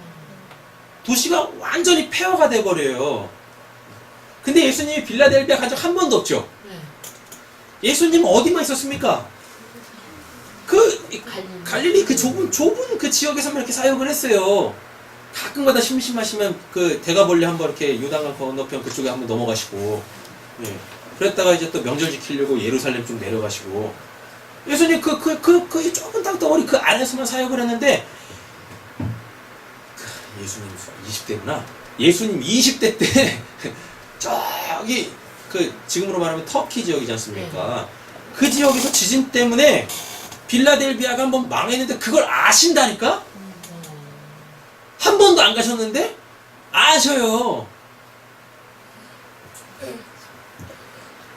도시가 완전히 폐허가 돼버려요. 근데 예수님이 빌라델비아 간 적 한 번도 없죠. 예수님은 어디만 있었습니까? 그 갈릴리 그 좁은 그 지역에서만 이렇게 사역을 했어요. 가끔가다 심심하시면 그 대가벌리 한번 이렇게 요단강 건너편 그쪽에 한번 넘어가시고, 예. 그랬다가 이제 또 명절 지키려고 예루살렘 좀 내려가시고, 예수님 그 좁은 땅덩어리 그 안에서만 사역을 했는데, 예수님 20대구나. 예수님 20대 때 저기 그 지금으로 말하면 터키 지역이지 않습니까? 그 지역에서 지진 때문에 빌라델비아가 한번 망했는데 그걸 아신다니까? 한 번도 안 가셨는데 아셔요.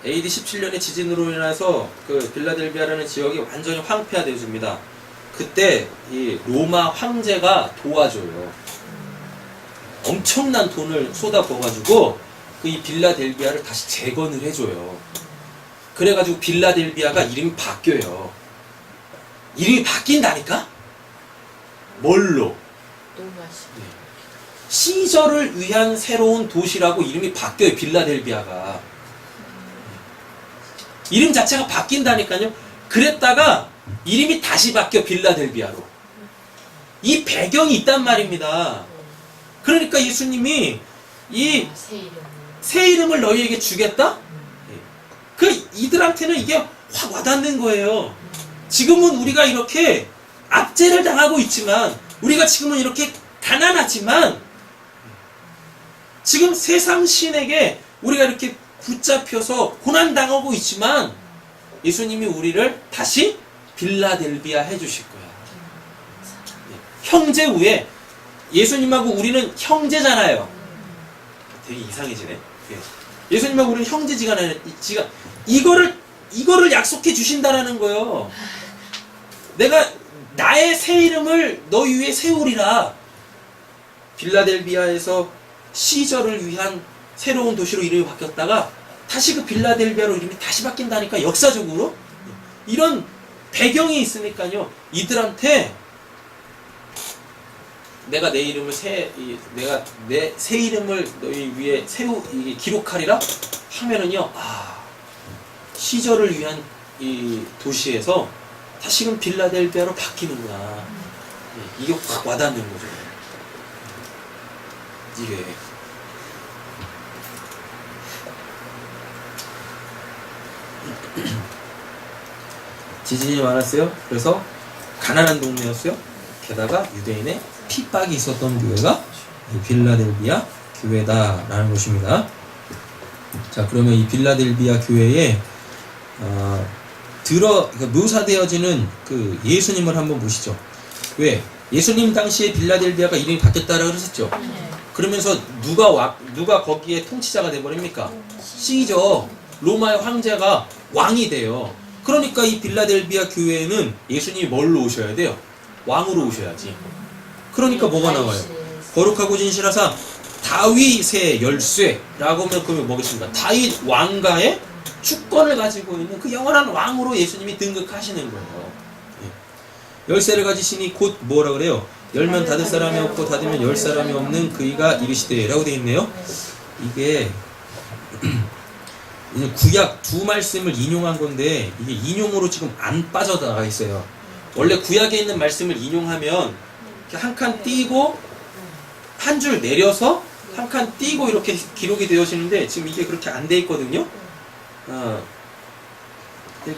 AD 17년의 지진으로 인해서 그 빌라델비아라는 지역이 완전히 황폐화되어집니다. 그때 이 로마 황제가 도와줘요. 엄청난 돈을 쏟아부어가지고 그 이 빌라델비아를 다시 재건을 해줘요. 그래가지고 빌라델비아가 이름이 바뀌어요. 이름이 바뀐다니까? 뭘로? 시저를 위한 새로운 도시라고 이름이 바뀌어요. 빌라델비아가. 이름 자체가 바뀐다니까요. 그랬다가 이름이 다시 바뀌어 빌라델비아로. 이 배경이 있단 말입니다. 그러니까 예수님이 이 새 이름을 너희에게 주겠다? 그 이들한테는 이게 확 와닿는 거예요. 지금은 우리가 이렇게 압제를 당하고 있지만, 우리가 지금은 이렇게 가난하지만, 지금 세상 신에게 우리가 이렇게 붙잡혀서 고난당하고 있지만, 예수님이 우리를 다시 빌라델비아 해주실 거야. 형제 위에, 예수님하고 우리는 형제잖아요. 되게 이상해지네. 예수님하고 우리는 형제지간에 이거를 약속해 주신다라는 거예요. 내가 나의 새 이름을 너희 위에 세우리라. 빌라델비아에서 시저를 위한 새로운 도시로 이름이 바뀌었다가 다시 그 빌라델비아로 이름이 다시 바뀐다니까, 역사적으로. 이런 배경이 있으니까요. 이들한테 내가 내 이름을 내가 내 새 이름을 너희 위에 기록하리라 하면은요, 시저를 위한 이 도시에서 다시금 빌라델비아로 바뀌는구나. 이게 확 와닿는 거죠. 이게. 지진이 많았어요. 그래서 가난한 동네였어요. 게다가 유대인의 핍박이 있었던 교회가 빌라델비아 교회다라는 것입니다. 자, 그러면 이 빌라델비아 교회에 묘사되어지는 그 예수님을 한번 보시죠. 왜? 예수님 당시에 빌라델비아가 이름이 바뀌었다라고 그랬었죠. 그러면서 누가 거기에 통치자가 돼버립니까? 시저, 로마의 황제가 왕이 돼요. 그러니까 이 빌라델비아 교회에는 예수님이 뭘로 오셔야 돼요? 왕으로 오셔야지. 그러니까 뭐가 나와요? 거룩하고 진실하사 다윗의 열쇠라고 하면 그러면 뭐겠습니까? 다윗 왕가의 주권을 가지고 있는 그 영원한 왕으로 예수님이 등극하시는 거예요. 열쇠를 가지시니 곧 뭐라 그래요? 열면 닫을 사람이 없고 닫으면 열 사람이 없는 그이가 이르시되 라고 되어 있네요. 이게 구약 두 말씀을 인용한 건데, 이게 인용으로 지금 안 빠져나가 있어요. 원래 구약에 있는 말씀을 인용하면 한 칸 띄고 한 줄 내려서 한 칸 띄고 이렇게 기록이 되어지는데, 지금 이게 그렇게 안 돼 있거든요.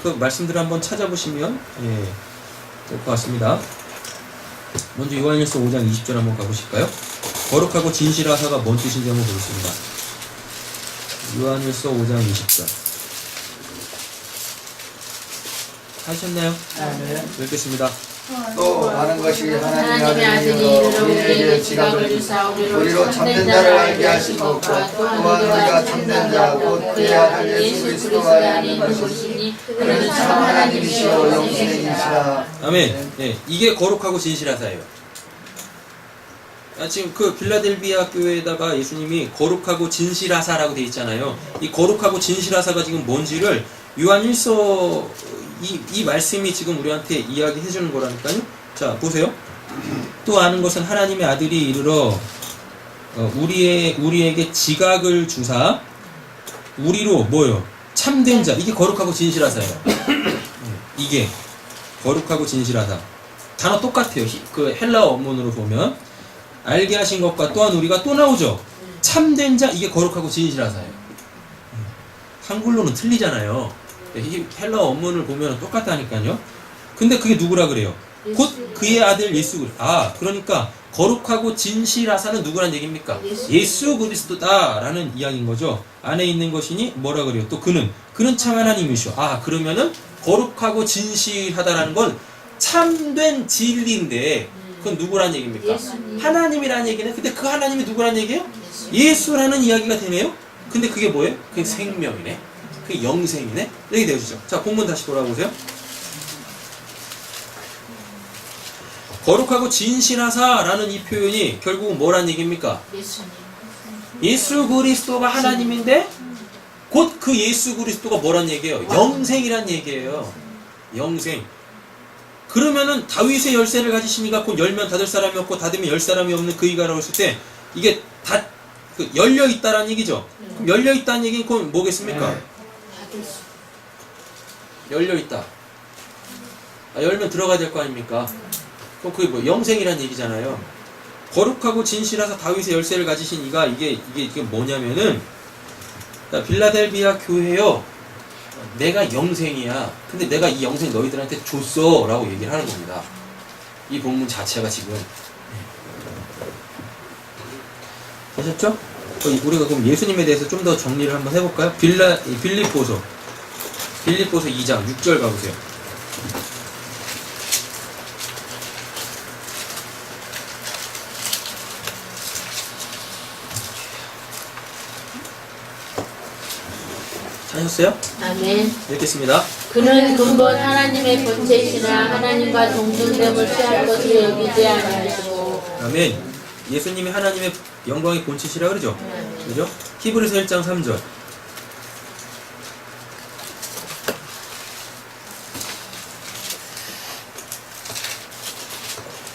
그 말씀들을 한번 찾아보시면 될 것 같습니다. 먼저 요한일서 5장 20절 한번 가보실까요? 거룩하고 진실하사가 뭔 뜻인지 한번 보겠습니다. 요한일서 5장 20절 하셨나요? 네. 읽겠습니다. 또 많은 것이 하나님의 아들이 우리에게 지각을 주사 우리로 참된 자를 알게 하신 것과 또한 우리가 참된 자 곧 그의 아들 예수 그리스도가 아닌 것이니 그는 참 하나님이시오 영생이시라. 아멘. 네, 이게 거룩하고 진실하사예요. 지금 그 빌라델비아 교회에다가 예수님이 거룩하고 진실하사라고 되어 있잖아요. 이 거룩하고 진실하사가 지금 뭔지를 요한 1서 이 말씀이 지금 우리한테 이야기해 주는 거라니까요. 자, 보세요. 또 아는 것은 하나님의 아들이 이르러 우리에게 지각을 주사 우리로 뭐요? 참된 자. 이게 거룩하고 진실하사예요. 이게 거룩하고 진실하다. 단어 똑같아요. 그 헬라어 원문으로 보면 알게 하신 것과 또한 우리가 또 나오죠. 참된 자. 이게 거룩하고 진실하사예요. 한글로는 틀리잖아요. 이 헬라어 원문을 보면 똑같다니까요. 근데 그게 누구라 그래요? 곧 그의 아들 예수 그리스도. 아, 그러니까 거룩하고 진실하사는 누구란 얘기입니까? 예수 그리스도다라는 이야기인 거죠. 안에 있는 것이니 뭐라 그래요? 또 그는 참 하나님이시오. 아, 그러면은 거룩하고 진실하다라는 건 참된 진리인데 그건 누구란 얘기입니까? 하나님이라는 얘기는. 근데 그 하나님이 누구란 얘기예요? 예수라는 이야기가 되네요. 근데 그게 뭐예요? 그게 생명이네. 그게 영생이네. 이렇게 되어지죠. 자, 본문 다시 돌아보세요. 거룩하고 진실하사라는 이 표현이 결국은 뭐란 얘기입니까? 예수 그리스도가 하나님인데 곧 그 예수 그리스도가 뭐란 얘기예요? 영생이란 얘기예요. 영생. 그러면은 다윗의 열쇠를 가지시니까 곧 열면 닫을 사람이 없고 닫으면 열 사람이 없는 그이가라고 했을 때 이게 다 열려 있다라는 얘기죠. 그럼 열려 있다는 얘기는 그건 뭐겠습니까? 열려 있다. 아, 열면 들어가야 될 거 아닙니까? 그럼 그게 뭐 영생이란 얘기잖아요. 거룩하고 진실하사 다윗의 열쇠를 가지신 이가 이게 뭐냐면은 빌라델비아 교회요. 내가 영생이야. 근데 내가 이 영생 너희들한테 줬어 라고 얘기를 하는 겁니다. 이 본문 자체가 지금. 되셨죠? 우리가 그럼 예수님에 대해서 좀 더 정리를 한번 해볼까요? 빌립보서 2장 6절 가보세요. 하셨어요? 아멘. 읽겠습니다. 그는 근본 하나님의 본체시나 하나님과 동등됨을 취할 것을 여기지 아니하시고. 아멘. 예수님이 하나님의 영광의 본체시라 그러죠? 그죠? 히브리서 1장 3절.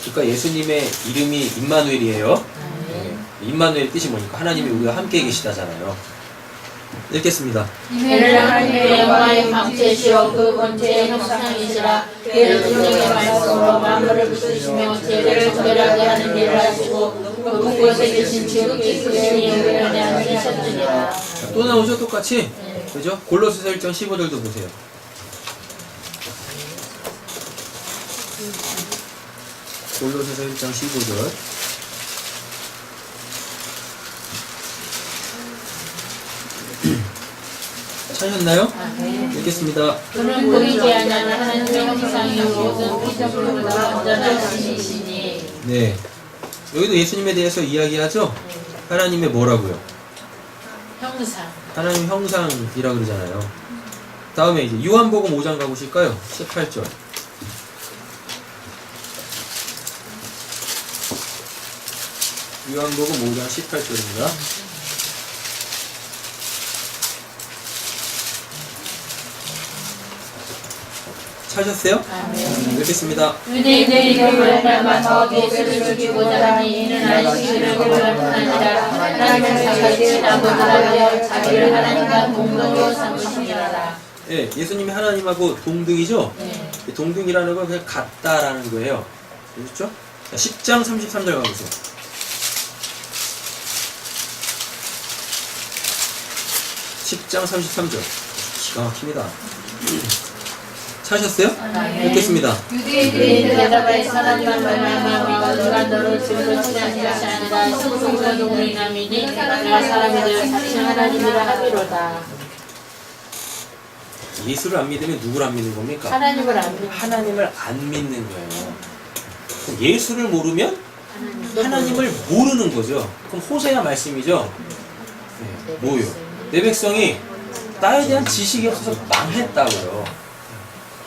그러니까 예수님의 이름이 임마누엘이에요. 네. 임마누엘 뜻이 뭐니까 하나님이 우리와 함께 계시다잖아요. 읽겠습니다. 이는 하나님의 영광의 방체시오 그 본체의 형상이시라. 그의 능력의 말씀으로 만물을 부수시며 죄를 정결하게 하는 일을 하시고 그 곳에 계신 지극히 크신 이유를 앉으셨느니라. 또 나오죠? 똑같이? 그죠? 골로새서 1장 15절도 보세요. 골로새서 1장 15절. 찾으셨나요? 읽겠습니다. 그는 보이지 아니하는 하나님의 형상이요 모든 피조물보다 온전하신 이시니. 네. 여기도 예수님에 대해서 이야기하죠? 하나님의 뭐라고요? 형상. 하나님 형상이라 그러잖아요. 다음에 이제 요한복음 5장 가보실까요? 18절. 요한복음 5장 18절입니다. 찾으셨어요? 읽겠습니다. 유대인의 이름을 말하며 예수를 죽이고자 하니 이는 안식일을 구할 뿐 아니라 하나님을 자기를 나보다 하여 자기를 하나님과 동등으로 삼으시니라. 예, 예수님이 하나님하고 동등이죠? 네. 동등이라는 건 그냥 같다라는 거예요. 그렇죠? 10장 33절 가보세요. 10장 33절. 기가 막힙니다. 찾으셨어요? 읽겠습니다. 유대인들이 대답하여 하나님만 말하며 누가 너를 집으로 치는 것이 아니라 성성과 동물이 남이니 내가 사람이 되어 사실 하나님이라 하기로다. 예수를 안 믿으면 누구를 안 믿는 겁니까? 하나님을 안 믿는 하나님을 안 믿는 거예요. 예수를 모르면 하나님을 모르는 거죠. 그럼 호세아 말씀이죠. 네, 뭐요? 내 백성이 나에 대한 지식이 없어서 망했다고요.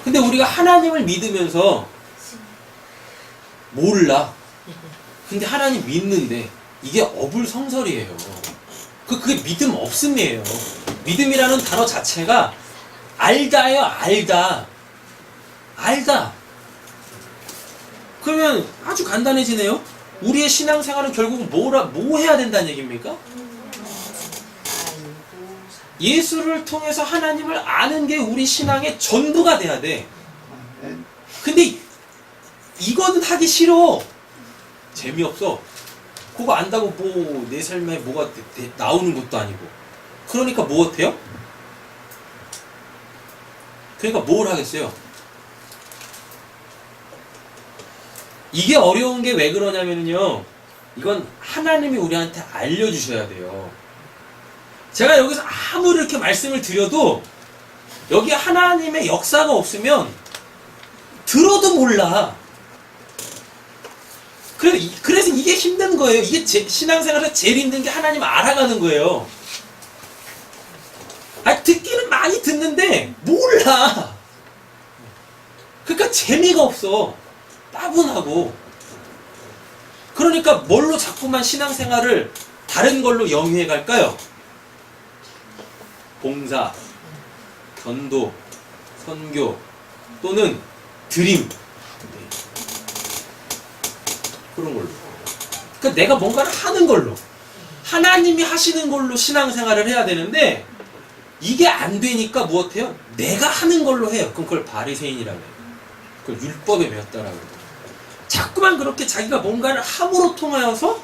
근데 우리가 하나님을 믿으면서 몰라. 근데 하나님 믿는데 이게 어불성설이에요. 그게 믿음 없음이에요. 믿음이라는 단어 자체가 알다예요, 알다. 알다. 그러면 아주 간단해지네요. 우리의 신앙생활은 결국 뭐 해야 된다는 얘기입니까? 예수를 통해서 하나님을 아는 게 우리 신앙의 전부가 돼야 돼. 근데 이거는 하기 싫어. 재미없어. 그거 안다고 뭐 내 삶에 뭐가 나오는 것도 아니고. 그러니까 뭐 어때요? 그러니까 뭘 하겠어요? 이게 어려운 게 왜 그러냐면요, 이건 하나님이 우리한테 알려주셔야 돼요. 제가 여기서 아무리 이렇게 말씀을 드려도 여기 하나님의 역사가 없으면 들어도 몰라. 그래서 이게 힘든 거예요. 이게 신앙생활에서 제일 힘든 게 하나님 알아가는 거예요. 듣기는 많이 듣는데 몰라. 그러니까 재미가 없어. 따분하고. 그러니까 뭘로 자꾸만 신앙생활을 다른 걸로 영위해 갈까요? 봉사, 전도, 선교 또는 드림, 그런 걸로. 그러니까 내가 뭔가를 하는 걸로, 하나님이 하시는 걸로 신앙생활을 해야 되는데 이게 안 되니까 무엇해요? 내가 하는 걸로 해요. 그럼 그걸 바리새인이라고 해요. 그걸 율법에 배웠다라고 해요. 자꾸만 그렇게 자기가 뭔가를 함으로 통하여서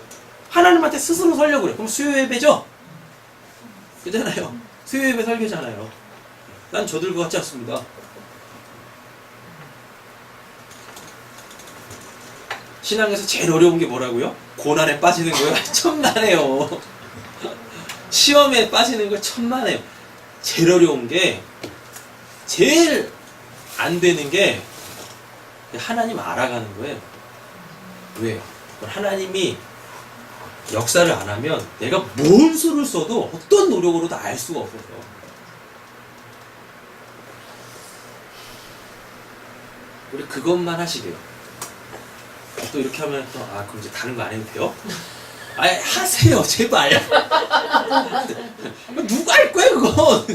하나님한테 스스로 설려고 그래. 그럼 수요예배죠? 그잖아요. 수요예배 설교잖아요. 난 저들과 같지 않습니다. 신앙에서 제일 어려운 게 뭐라고요? 고난에 빠지는 거예요. 천만에요. 시험에 빠지는 거 천만에요. 제일 어려운 게, 제일 안 되는 게 하나님 알아가는 거예요. 왜요? 하나님이 역사를 안 하면 내가 뭔 수를 써도 어떤 노력으로도 알 수가 없어서. 우리 그것만 하시게요. 또 이렇게 하면 또 그럼 이제 다른 거 안 해도 돼요? 하세요 제발. 누가 할 거야 그건.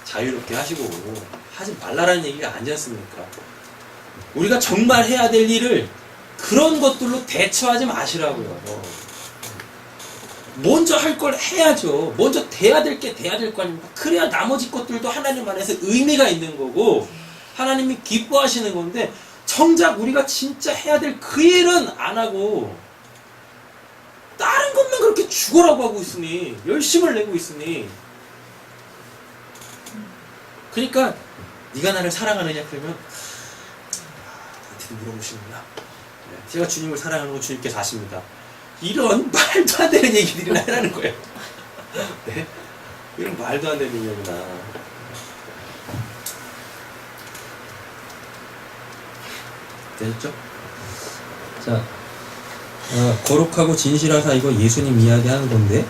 자유롭게 하시고 하지 말라라는 얘기가 아니지 않습니까? 우리가 정말 해야 될 일을 그런 것들로 대처하지 마시라고요. 먼저 할 걸 해야죠. 먼저 돼야 될 게 돼야 될 거 아닙니까? 그래야 나머지 것들도 하나님 안에서 의미가 있는 거고 하나님이 기뻐하시는 건데, 정작 우리가 진짜 해야 될 그 일은 안 하고 다른 것만 그렇게 죽어라고 하고 있으니, 열심을 내고 있으니, 그러니까 네가 나를 사랑하느냐 그러면 나한테 물어보시는구나. 제가 주님을 사랑하는 건 주님께서 아십니다. 이런 말도 안 되는 얘기들이나 하라는 거예요. 네? 이런 말도 안 되는 얘기구나. 됐죠? 자, 거룩하고 진실하사, 이거 예수님 이야기하는 건데,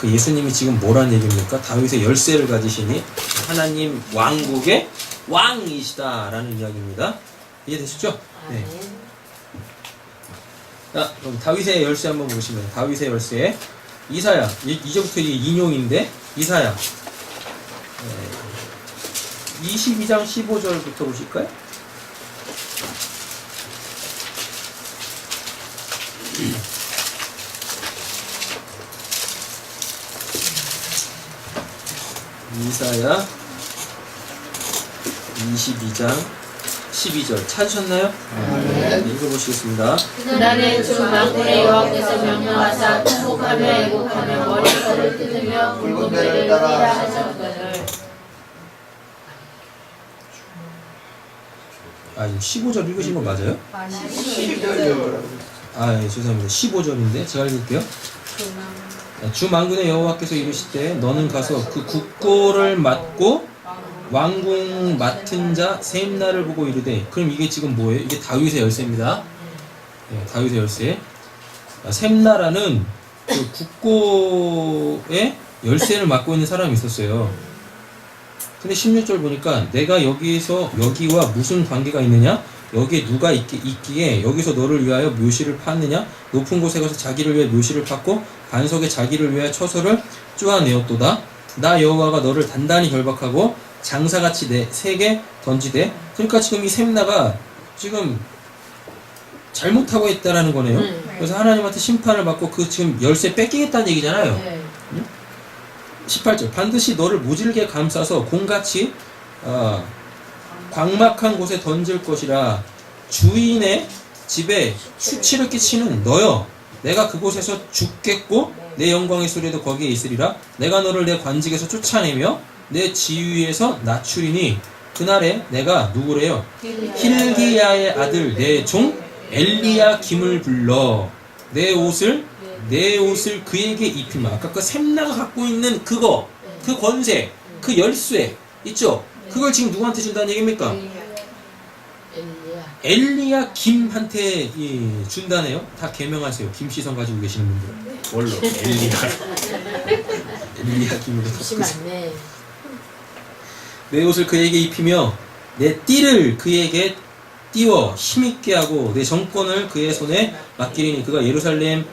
그 예수님이 지금 뭐란 얘기입니까? 다윗의 열쇠를 가지시니 하나님 왕국의 왕이시다라는 이야기입니다. 이해되시죠? 네. 자, 그럼 다윗의 열쇠 한번 보시면, 다윗의 열쇠 이사야, 이제부터 이게 인용인데, 이사야 22장 15절부터 보실까요? 이사야 22장 12절 찾으셨나요? 네. 읽어보시겠습니다. 그날에 주 만군의 여호와께서 명령하사 통곡하며 애곡하며 머리털을 뜯으며 붉은 배를 따라 하셨거늘. 15절 읽으신 거 맞아요? 12절이요. 예, 죄송합니다. 15절인데 제가 읽을게요. 주 만군의 여호와께서 이르시되 너는 가서 그 국고를 맡고 왕궁 맡은 자 셈나를 보고 이르되. 그럼 이게 지금 뭐예요? 이게 다윗의 열쇠입니다. 네, 다윗의 열쇠. 셈나라는 그 국고의 열쇠를 맡고 있는 사람이 있었어요. 근데 16절 보니까 내가 여기와 무슨 관계가 있느냐? 여기에 누가 있기에 여기서 너를 위하여 묘시를 팠느냐? 높은 곳에 가서 자기를 위해 묘시를 팠고 반석에 자기를 위하여 처소를 쪼아내었도다. 나 여호와가 너를 단단히 결박하고 장사같이 세게 던지되. 그러니까 지금 이 샘나가 지금 잘못하고 있다라는 거네요. 그래서 하나님한테 심판을 받고 그 지금 열쇠 뺏기겠다는 얘기잖아요. 네. 18절 반드시 너를 모질게 감싸서 공같이 광막한 곳에 던질 것이라. 주인의 집에 수치를 끼치는 너여, 내가 그곳에서 죽겠고 내 영광의 소리도 거기에 있으리라. 내가 너를 내 관직에서 쫓아내며 내 지위에서 낮추리니 그날에 내가 누구래요? 힐기야의 아들 내 종 엘리야김을 불러 내 옷을 그에게 입히마. 아까 그 샘나가 갖고 있는 그거, 그 권세, 그 열쇠 있죠? 그걸 지금 누구한테 준다는 얘기입니까? 엘리야김한테 준다네요. 다 개명하세요. 김시성 가지고 계시는 분들. 뭘로? 엘리야김으로 심하네. 내 옷을 그에게 입히며 내 띠를 그에게 띄워 힘있게 하고 내 정권을 그의 손에 맡기리니 그가 예루살렘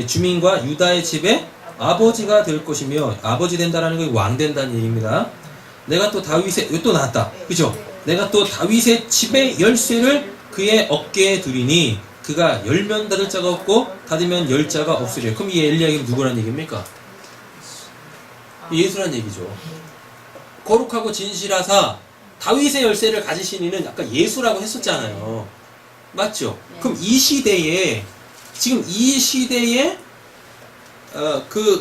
주민과 유다의 집에 아버지가 될 것이며. 아버지 된다라는 게 왕 된다는 얘기입니다. 내가 또 다윗의, 이거 또 나왔다. 그죠? 내가 또 다윗의 집의 열쇠를 그의 어깨에 두리니 그가 열면 닫을 자가 없고 닫으면 열 자가 없으리라. 그럼 이 엘리야김 누구란 얘기입니까? 예수란 얘기죠. 거룩하고 진실하사 다윗의 열쇠를 가지신 이는 아까 예수라고 했었잖아요. 맞죠? 그럼 이 시대에 지금 이 시대에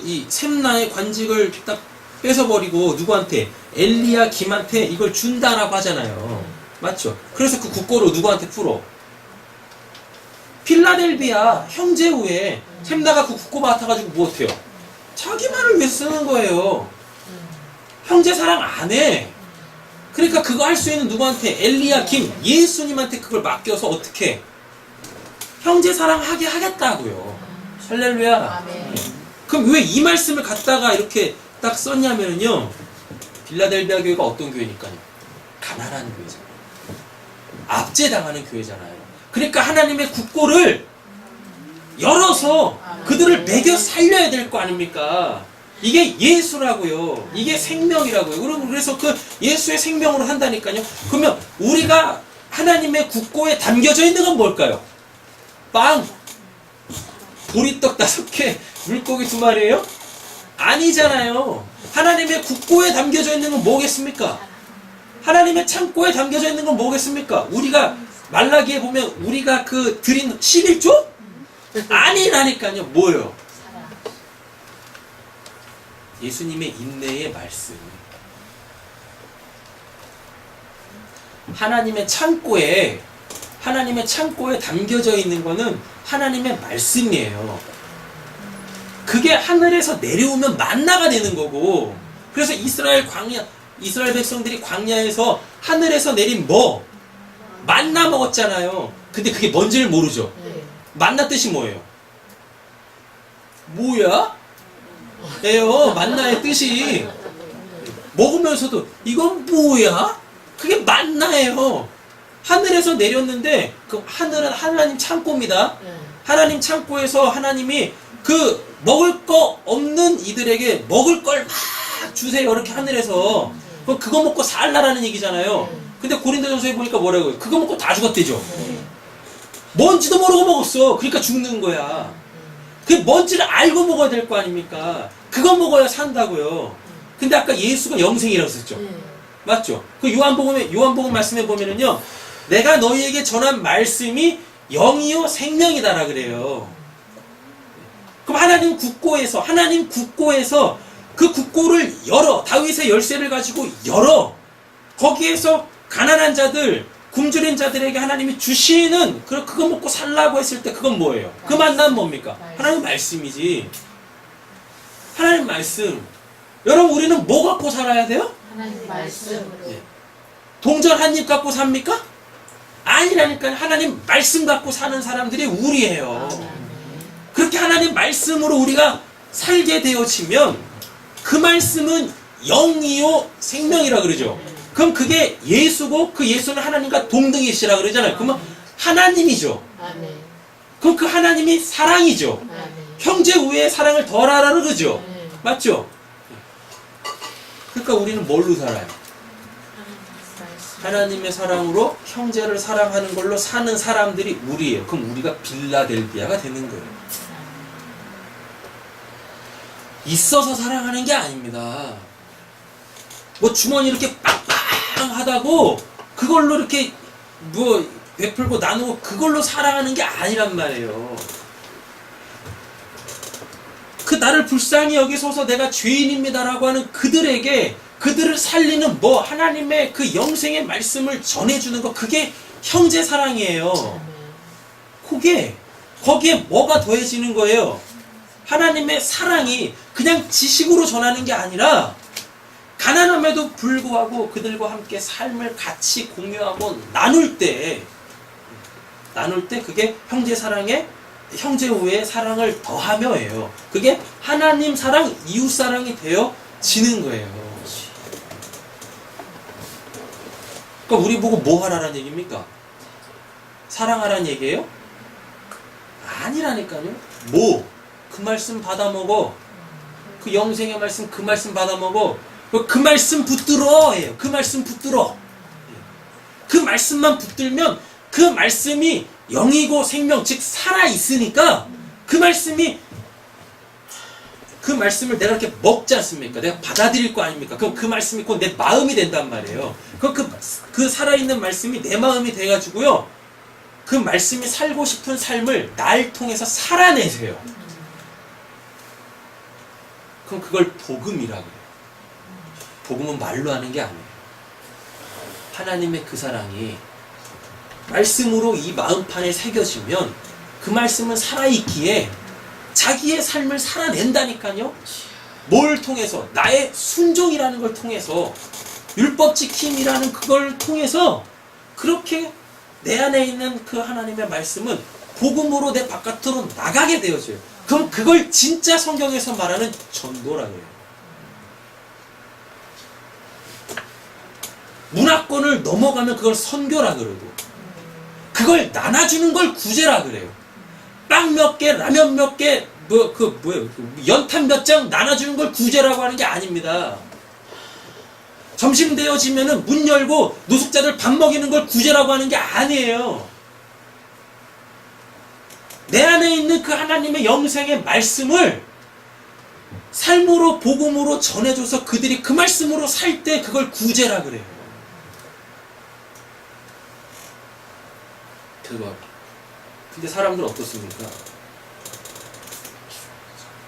이 샘나의 관직을 딱 뺏어버리고 누구한테? 엘리야김한테 이걸 준다라고 하잖아요. 맞죠? 그래서 그 국고를 누구한테 풀어? 필라델비아 형제후에 샘나가 그 국고 맡아가지고 뭐 어때요? 자기만을 위해서 쓰는 거예요. 형제 사랑 안 해. 그러니까 그거 할 수 있는 누구한테? 엘리야김 예수님한테 그걸 맡겨서 어떻게? 형제 사랑하게 하겠다고요. 할렐루야. 아멘. 그럼 왜 이 말씀을 갖다가 이렇게 딱 썼냐면요, 빌라델비아 교회가 어떤 교회니까요? 가난한 교회잖아요. 압제당하는 교회잖아요. 그러니까 하나님의 국고를 열어서 그들을 먹여 살려야 될 거 아닙니까? 이게 예수라고요. 이게 생명이라고요. 그래서 그 예수의 생명으로 한다니까요. 그러면 우리가 하나님의 국고에 담겨져 있는 건 뭘까요? 빵, 보리떡 5개, 물고기 2마리예요? 아니잖아요. 하나님의 국고에 담겨져 있는 건 뭐겠습니까? 하나님의 창고에 담겨져 있는 건 뭐겠습니까? 우리가 말라기에 보면 우리가 그 드린 11조? 아니라니까요. 뭐예요? 예수님의 인내의 말씀. 하나님의 창고에 담겨져 있는 거는 하나님의 말씀이에요. 그게 하늘에서 내려오면 만나가 되는 거고. 그래서 이스라엘 백성들이 광야에서 하늘에서 내린 만나 먹었잖아요. 근데 그게 뭔지를 모르죠. 만나 뜻이 뭐예요? 뭐야? 예요. 만나의 뜻이 먹으면서도 이건 뭐야? 그게 만나예요. 하늘에서 내렸는데 그 하늘은 하나님 창고입니다. 하나님 창고에서 하나님이 그 먹을 거 없는 이들에게 먹을 걸 막 주세요. 이렇게 하늘에서. 그럼 그거 먹고 살라라는 얘기잖아요. 근데 고린도전서에 보니까 뭐라고요? 그거 먹고 다 죽었대죠. 뭔지도 모르고 먹었어. 그러니까 죽는 거야. 그 뭔지를 알고 먹어야 될 거 아닙니까? 그거 먹어야 산다고요. 근데 아까 예수가 영생이라고 썼죠. 맞죠? 그 요한복음 말씀에 보면은요, 내가 너희에게 전한 말씀이 영이요 생명이다라 그래요. 그럼 하나님 국고에서 그 국고를 열어. 다윗의 열쇠를 가지고 열어. 거기에서 가난한 자들, 굶주린 자들에게 하나님이 주시는 그거 먹고 살라고 했을 때 그건 뭐예요? 그 만남 뭡니까? 하나님 말씀이지. 하나님 말씀. 여러분, 우리는 뭐 갖고 살아야 돼요? 하나님 말씀으로. 동전 한 입 갖고 삽니까? 아니라니까. 하나님 말씀 갖고 사는 사람들이 우리예요. 그렇게 하나님 말씀으로 우리가 살게 되어지면 그 말씀은 영이요 생명이라 그러죠. 그럼 그게 예수고 그 예수는 하나님과 동등이시라 그러잖아요. 그러면 하나님이죠. 그럼 그 하나님이 사랑이죠. 형제 우애의 사랑을 덜하라 그러죠. 맞죠? 그러니까 우리는 뭘로 살아요? 하나님의 사랑으로 형제를 사랑하는 걸로 사는 사람들이 우리예요. 그럼 우리가 빌라델비아가 되는 거예요. 있어서 사랑하는 게 아닙니다. 뭐 주머니 이렇게 빵빵하다고 그걸로 이렇게 뭐 베풀고 나누고 그걸로 사랑하는 게 아니란 말이에요. 그 나를 불쌍히 여기소서 내가 죄인입니다라고 하는 그들에게 그들을 살리는 뭐 하나님의 그 영생의 말씀을 전해주는 거 그게 형제 사랑이에요. 그게 거기에 뭐가 더해지는 거예요? 하나님의 사랑이 그냥 지식으로 전하는 게 아니라 가난함에도 불구하고 그들과 함께 삶을 같이 공유하고 나눌 때 그게 형제 사랑에 형제 우의 사랑을 더하며예요. 그게 하나님 사랑, 이웃 사랑이 되어지는 거예요. 그러니까 우리 보고 뭐 하라는 얘기입니까? 사랑하라는 얘기예요? 아니라니까요. 뭐? 그 말씀 받아먹어. 그 영생의 말씀 그 말씀 받아먹어. 그 말씀 붙들어 예요. 그 말씀 붙들어. 그 말씀만 붙들면 그 말씀이 영이고 생명 즉 살아있으니까 그 말씀을 내가 이렇게 먹지 않습니까? 내가 받아들일 거 아닙니까? 그럼 그 말씀이 곧 내 마음이 된단 말이에요. 그럼 그 살아있는 말씀이 내 마음이 돼가지고요. 그 말씀이 살고 싶은 삶을 날 통해서 살아내세요. 그럼 그걸 복음이라고 해요. 복음은 말로 하는 게 아니에요. 하나님의 그 사랑이 말씀으로 이 마음판에 새겨지면 그 말씀은 살아있기에 자기의 삶을 살아낸다니까요. 뭘 통해서? 나의 순종이라는 걸 통해서 율법 지킴이라는 그걸 통해서 그렇게 내 안에 있는 그 하나님의 말씀은 복음으로 내 바깥으로 나가게 되어져요. 그럼 그걸 진짜 성경에서 말하는 전도라고 해요. 문화권을 넘어가면 그걸 선교라 그러고 그걸 나눠주는 걸 구제라 그래요. 빵 몇 개, 라면 몇 개, 연탄 몇 장 나눠주는 걸 구제라고 하는 게 아닙니다. 점심 되어지면은 문 열고 노숙자들 밥 먹이는 걸 구제라고 하는 게 아니에요. 내 안에 있는 그 하나님의 영생의 말씀을 삶으로 복음으로 전해줘서 그들이 그 말씀으로 살 때 그걸 구제라 그래요. 대박. 근데 사람들은 어떻습니까?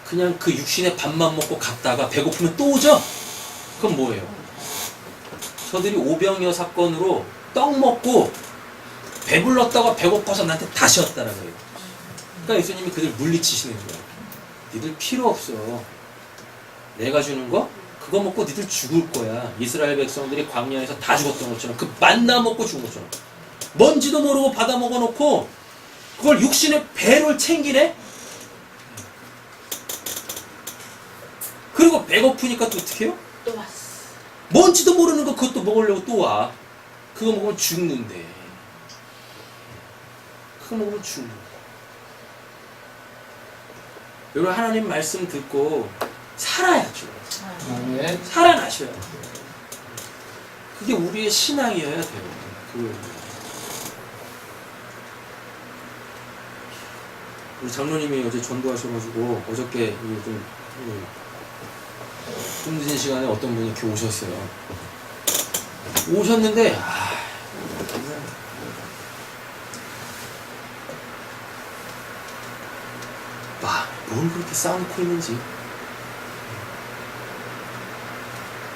그냥 그 육신의 밥만 먹고 갔다가 배고프면 또 오죠? 그럼 뭐예요? 저들이 오병이어 사건으로 떡 먹고 배불렀다가 배고파서 나한테 다시 왔다는 거예요. 그러니까 예수님이 그들 물리치시는 거예요. 니들 필요 없어. 내가 주는 거? 그거 먹고 니들 죽을 거야. 이스라엘 백성들이 광야에서 다 죽었던 것처럼 그 만나 먹고 죽은 것처럼 뭔지도 모르고 받아 먹어놓고 그걸 육신의 배를 챙기네? 그리고 배고프니까 또 어떻게 해요? 또 왔어. 뭔지도 모르는 거 그것도 먹으려고 또 와. 그거 먹으면 죽는데. 그거 먹으면 죽는데. 여러분 하나님 말씀 듣고 살아야죠. 아멘. 살아나셔야 돼요. 그게 우리의 신앙이어야 돼요. 우리 장로님이 어제 전도하셔가지고 어저께 좀 늦은 시간에 어떤 분이 이렇게 오셨어요. 오셨는데 뭘 그렇게 쌓아놓고 있는지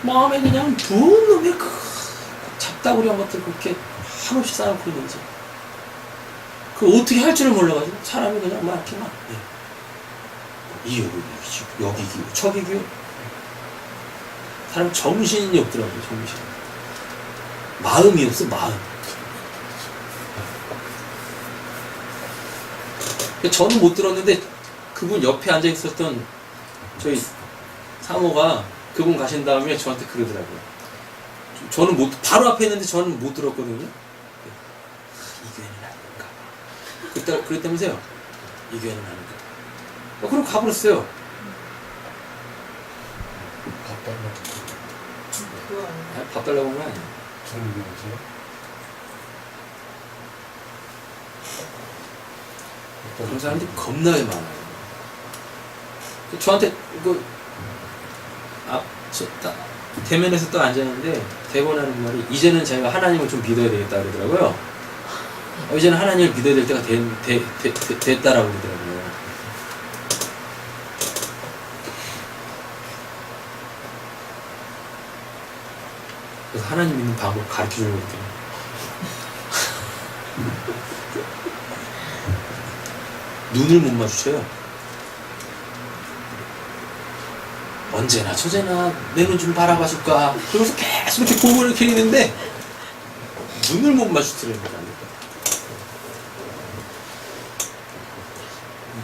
마음에 그냥 좋은 놈의 그 잡다구리한 것들 그렇게 한없이 쌓아놓고 있는지 그 어떻게 할 줄을 몰라가지고 사람이 그냥 막 이렇게 막 이 여기 기우 저기 기우 사람 정신이 없더라고요. 정신 마음이 없어. 마음. 저는 못 들었는데 그분 옆에 앉아 있었던 저희 사모가 그분 가신 다음에 저한테 그러더라고요. 저는 바로 앞에 있는데 저는 못 들었거든요. 이 교회는 아닌가. 그랬다면서요. 이 교회는 아닌가. 그럼 가버렸어요. 밥 달라고 한 건 아니에요. 그런 사람들이 겁나게 많아요. 저한테 대면에서 또 앉았는데 대본하는 말이 이제는 제가 하나님을 좀 믿어야 되겠다 그러더라고요. 이제는 하나님을 믿어야 될 때가 됐다라고 그러더라고요. 그래서 하나님 믿는 방법 가르쳐주려고 했더니 눈을 못 마주쳐요. 언제나 저제나 내 눈 좀 바라봐줄까. 그러면서 계속 이렇게 보고를 기리는데 눈을 못 마주치려니까.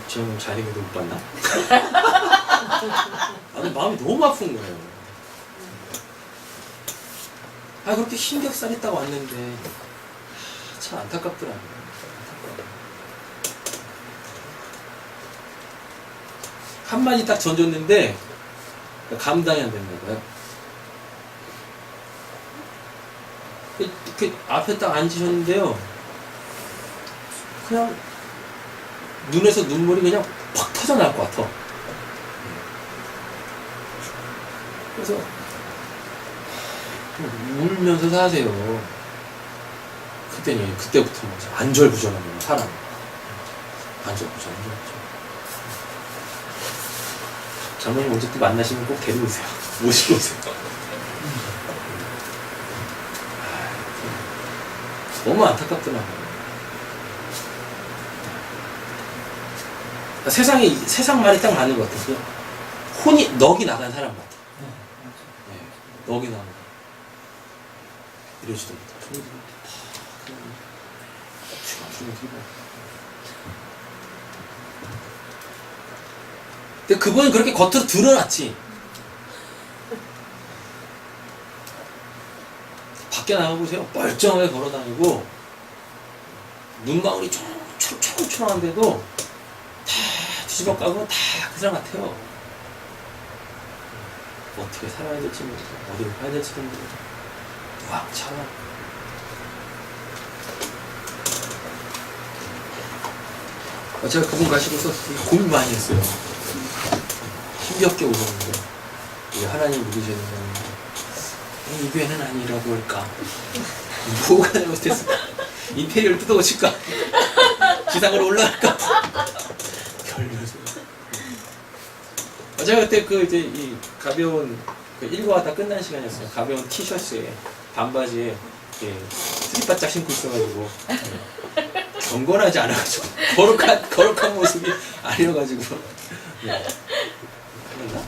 제가 뭐 잘생겨도 못 봤나? 아니 마음이 너무 아픈 거예요. 그렇게 흰격살 있다고 왔는데 참 안타깝더라고요. 한마디 딱 던졌는데 감당이 안 됐나 봐요. 이렇게 앞에 딱 앉으셨는데요. 그냥 눈에서 눈물이 그냥 팍 터져나올 것 같아. 그래서 울면서 사세요. 그때부터 안절부절하는 사람. 안절부절. 장모님 언제 또 만나시면 꼭 데리고 오세요. 모시고 오세요. 너무 안타깝더라고요. 세상 말이 딱 맞는 것 같아요. 넋이 나간 사람 같아. 넋이 나간 거. 이러지도 못하고. 근데 그분은 그렇게 겉으로 드러났지. 밖에 나가보세요. 멀쩡하게 걸어다니고 눈망울이 초롱초롱한데도 다 뒤집어 까고 다 그 사람 같아요. 어떻게 살아야 될지 모르고 어디로 가야 될지도 모르고 막 차가. 제가 그분 가시고서 고민 많이 했어요. 힘겹게 울었는데 우리 하나님 믿으시는 분은 이교회는 아니라고 할까? 뭐가 잘못했을까? 임페리얼 뜯어오실까? 지상으로 올라갈까? 별로서. 제가 그때 이제 이 가벼운 일과가 다 끝난 시간이었어요. 가벼운 티셔츠에 반바지에 스립 바짝 신고 있어가지고 경건하지 않아가지고 거룩한 모습이 아니어가지고. 그랬나?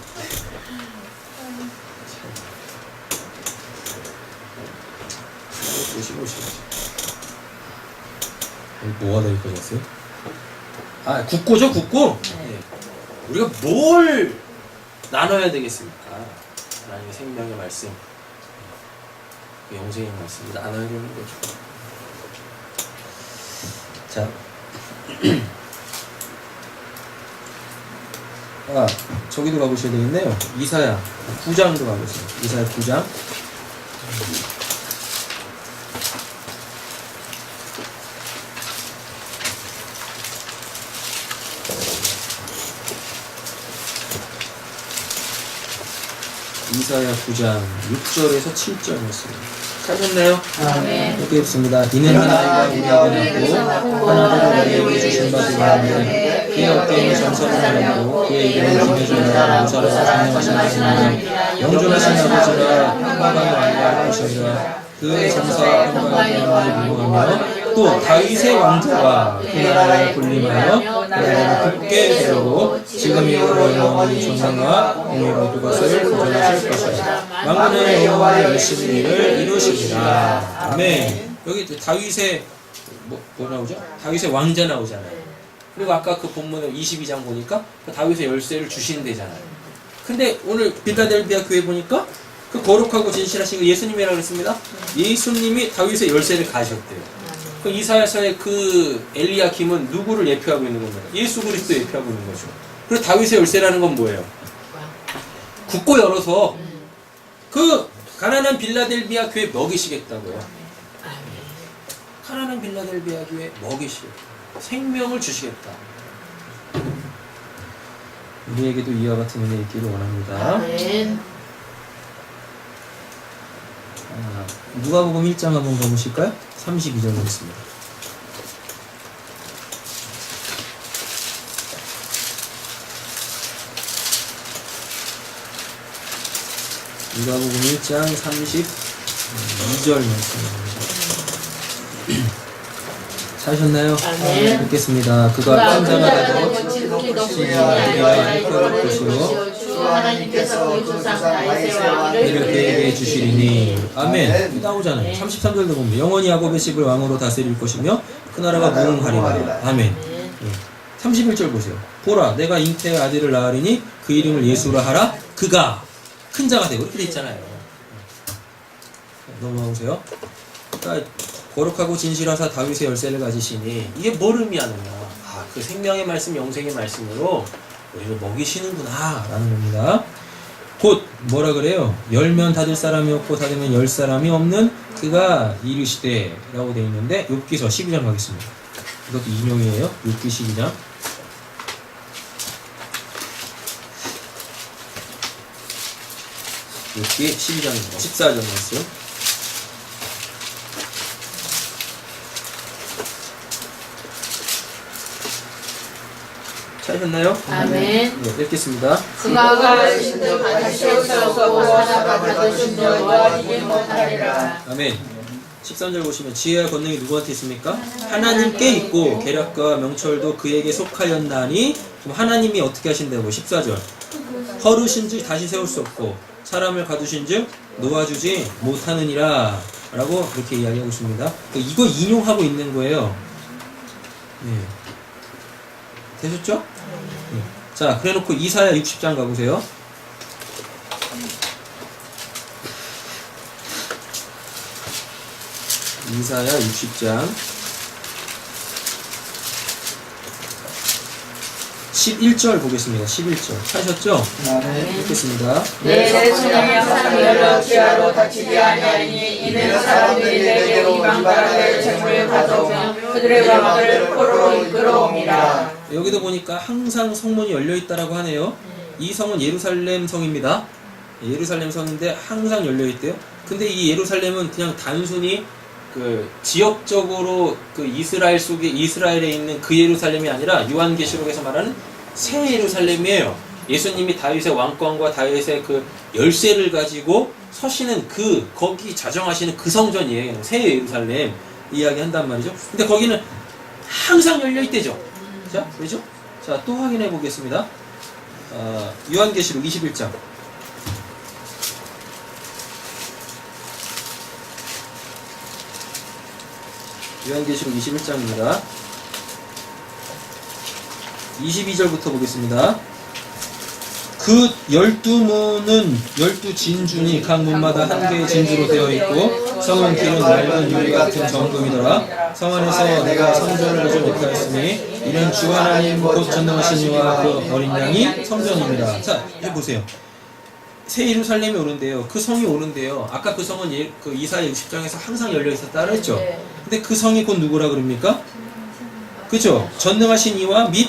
조심조심. 뭐가 더 이뻐졌어요? 국고죠, 국고? 네. 우리가 뭘 나눠야 되겠습니까? 하나님의 생명의 말씀, 영생의 말씀을 나눠야 되는 거죠. 자, 저기도 가보셔야 되겠네요. 이사야 9장도 가보세요. 이사야 9장. 이사야 9장 6절에서 7절이었습니다. 찾았나요? 네. 이렇게 했습니다. 이는 하나님과 우리에게 낳고 하나님을 우리에게 주신 바 되었는데 그의 어깨에 정성을 받고 그의 이름을 기대주라 무사로서 장명하신 하나님 영존하신 아버지라 평강의 왕이라 하시니라. 그 정사와 평강의 영광을 미워하며 또 다윗의 왕자가 그 나라를 군림하여 그 나라를 굳게 세우고 지금 이후로 영원히 존귀와 공의로 그것을 보존하실 것이다. 만군의 여호와의 열심히 일을 이루시리라. 아멘. 여기 다윗의 뭐 나오죠? 다윗의 왕자 나오잖아요. 그리고 아까 그 본문에 22장 보니까 그 다윗의 열쇠를 주시는 데잖아요. 근데 오늘 빌라델비아 교회 보니까 그 거룩하고 진실하신 그 예수님이라고 그랬습니다. 예수님이 다윗의 열쇠를 가셨대요. 그 이사야서의 그 엘리야김은 누구를 예표하고 있는 겁니까? 예수 그리스도 예표하고 있는 거죠. 그리고 다윗의 열쇠라는 건 뭐예요? 굳고 열어서 그 가난한 빌라델비아 교회 먹이시겠다고요. 가난한 빌라델비아 교회 먹이시겠다. 생명을 주시겠다. 우리에게도 이와 같은 은혜 있기를 원합니다. 아멘. 누가복음 1장 한번 가보실까요? 32절 보겠습니다. 누가복음 1장 32절 말씀입니다. 찾으셨나요? 아멘. 읽겠습니다. 그가 그가 큰 자가 되고 되고 지극히 높으신 이와 이와 것이요 주 하나님께서 그 조상 다윗의 왕위를 이를 그에게 주시리니 아멘. 아멘. 나오잖아요. 네. 33절도 보면 영원히 야곱의 집을 왕으로 다스릴 것이며 그 나라가 무궁하리라. 아멘. 31절 보세요. 보라 내가 잉태의 아들을 낳으리니 그 이름을 예수라 하라. 그가 큰 자가 되고 이렇게 돼 있잖아요. 넘어가보세요. 그러니까 거룩하고 진실하사 다윗의 열쇠를 가지시니 이게 뭘 의미하느냐. 그 생명의 말씀 영생의 말씀으로 우리를 먹이시는구나 라는 겁니다. 곧 뭐라 그래요? 열면 닫을 사람이 없고 닫으면 열 사람이 없는 그가 이르시되 라고 되어 있는데 욥기서 12장 가겠습니다. 이것도 인용이에요. 욥기 12장. 욥기 12장입니다. 14절 말씀. 찾으셨나요? 아멘. 네, 읽겠습니다. 그가 가르신 듯 다시 세우셨고 하나가 받으신 듯 놓아지지 못하리라. 아멘. 13절 보시면 지혜와 권능이 누구한테 있습니까? 하나님께 있고 계략과 명철도 그에게 속하였나니. 그럼 하나님이 어떻게 하신다고? 14절 허르신즉 다시 세울 수 없고 사람을 가두신즉 놓아주지 못하느니라 라고 이렇게 이야기하고 있습니다. 이거 인용하고 있는 거예요. 네. 되셨죠? 네. 자, 그래놓고 이사야 60장 가보세요. 이사야 60장 11절 보겠습니다. 11절 찾으셨죠? 아멘. 읽겠습니다. 내 손이 항상 열려 지하로 닫히지 아니하리니 이는 사람들이 내게로 이방가라의 재물을 가져오며 그들의 마음을 포로로 이끌어옵니다. 여기도 보니까 항상 성문이 열려있다라고 하네요. 이 성은 예루살렘 성입니다. 예루살렘 성인데 항상 열려있대요. 근데 이 예루살렘은 그냥 단순히 그 지역적으로 그 이스라엘 속에 이스라엘에 있는 그 예루살렘이 아니라 요한계시록에서 말하는 새 예루살렘이에요. 예수님이 다윗의 왕권과 다윗의 그 열쇠를 가지고 서시는 그 거기 자정하시는 그 성전이에요. 새 예루살렘 이야기한단 말이죠. 근데 거기는 항상 열려 있대죠. 자, 그렇죠? 자, 또 확인해 보겠습니다. 요한계시록 21장. 요한계시록 21장입니다. 22절부터 보겠습니다. 그 12문은 12진주니 각 문마다 한 개의 진주로 되어 있고 성은 길은 맑은 유리 같은 정금이더라. 성 안에서 내가 성전을 보지 못하였으니 이는 주 하나님 곧 전능하신 이와 그 어린 양이 성전입니다. 자, 해보세요. 새 예루살렘이 오는데요. 그 성이 오는데요. 아까 그 성은 그 이사야 60장에서 항상 열려 있었다 그랬죠. 근데 그 성이 곧 누구라 그럽니까? 그죠? 전능하신 이와 및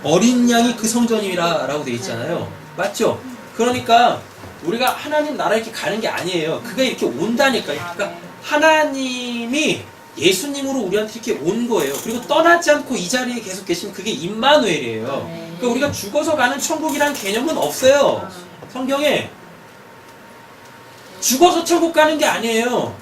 어린 양이 그 성전이라 라고 되어 있잖아요. 맞죠? 그러니까 우리가 하나님 나라 이렇게 가는 게 아니에요. 그가 이렇게 온다니까요. 그러니까 하나님이 예수님으로 우리한테 이렇게 온 거예요. 그리고 떠나지 않고 이 자리에 계속 계시면 그게 임마누엘이에요. 그러니까 우리가 죽어서 가는 천국이란 개념은 없어요. 성경에 죽어서 천국 가는 게 아니에요.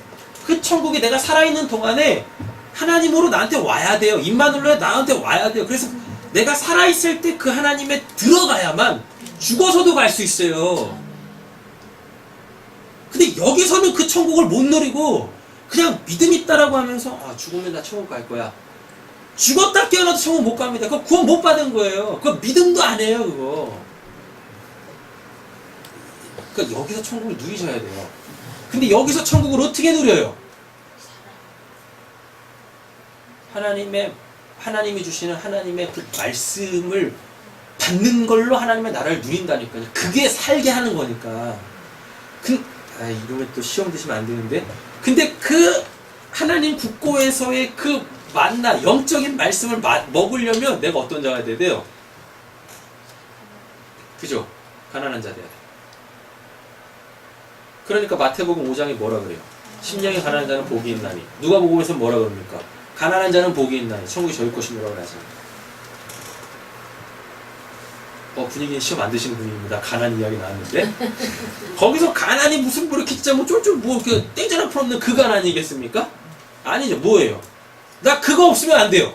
그 천국이 내가 살아있는 동안에 하나님으로 나한테 와야 돼요. 임마누엘로 나한테 와야 돼요. 그래서 내가 살아있을 때 그 하나님에 들어가야만 죽어서도 갈 수 있어요. 근데 여기서는 그 천국을 못 누리고 그냥 믿음 있다라고 하면서 죽으면 나 천국 갈 거야. 죽었다 깨어나도 천국 못 갑니다. 그거 구원 못 받은 거예요. 그거 믿음도 안 해요. 그거. 그러니까 여기서 천국을 누리셔야 돼요. 근데 여기서 천국을 어떻게 누려요? 하나님이 주시는 하나님의 그 말씀을 받는 걸로 하나님의 나라를 누린다니까요. 그게 살게 하는 거니까. 이러면 또 시험 드시면 안 되는데. 근데 그 하나님 국고에서의 그 만나, 영적인 말씀을 먹으려면 내가 어떤 자가 돼야 돼요? 그죠? 가난한 자 돼야 돼. 그러니까 마태복음 5장이 뭐라 그래요? 심령이 가난한 자는 복이 있나니. 누가복음에서 뭐라 그럽니까? 가난한 자는 복이 있나니 천국이 저희 것이라고 하잖아요. 분위기는 시험 안 드시는 분위기입니다. 가난 이야기 나왔는데 거기서 가난이 무슨 뭐 이렇게 진짜 뭐 쫄쫄 뭐 그 땡전할 풀 없는 그 가난이겠습니까? 아니죠. 뭐예요? 나 그거 없으면 안 돼요.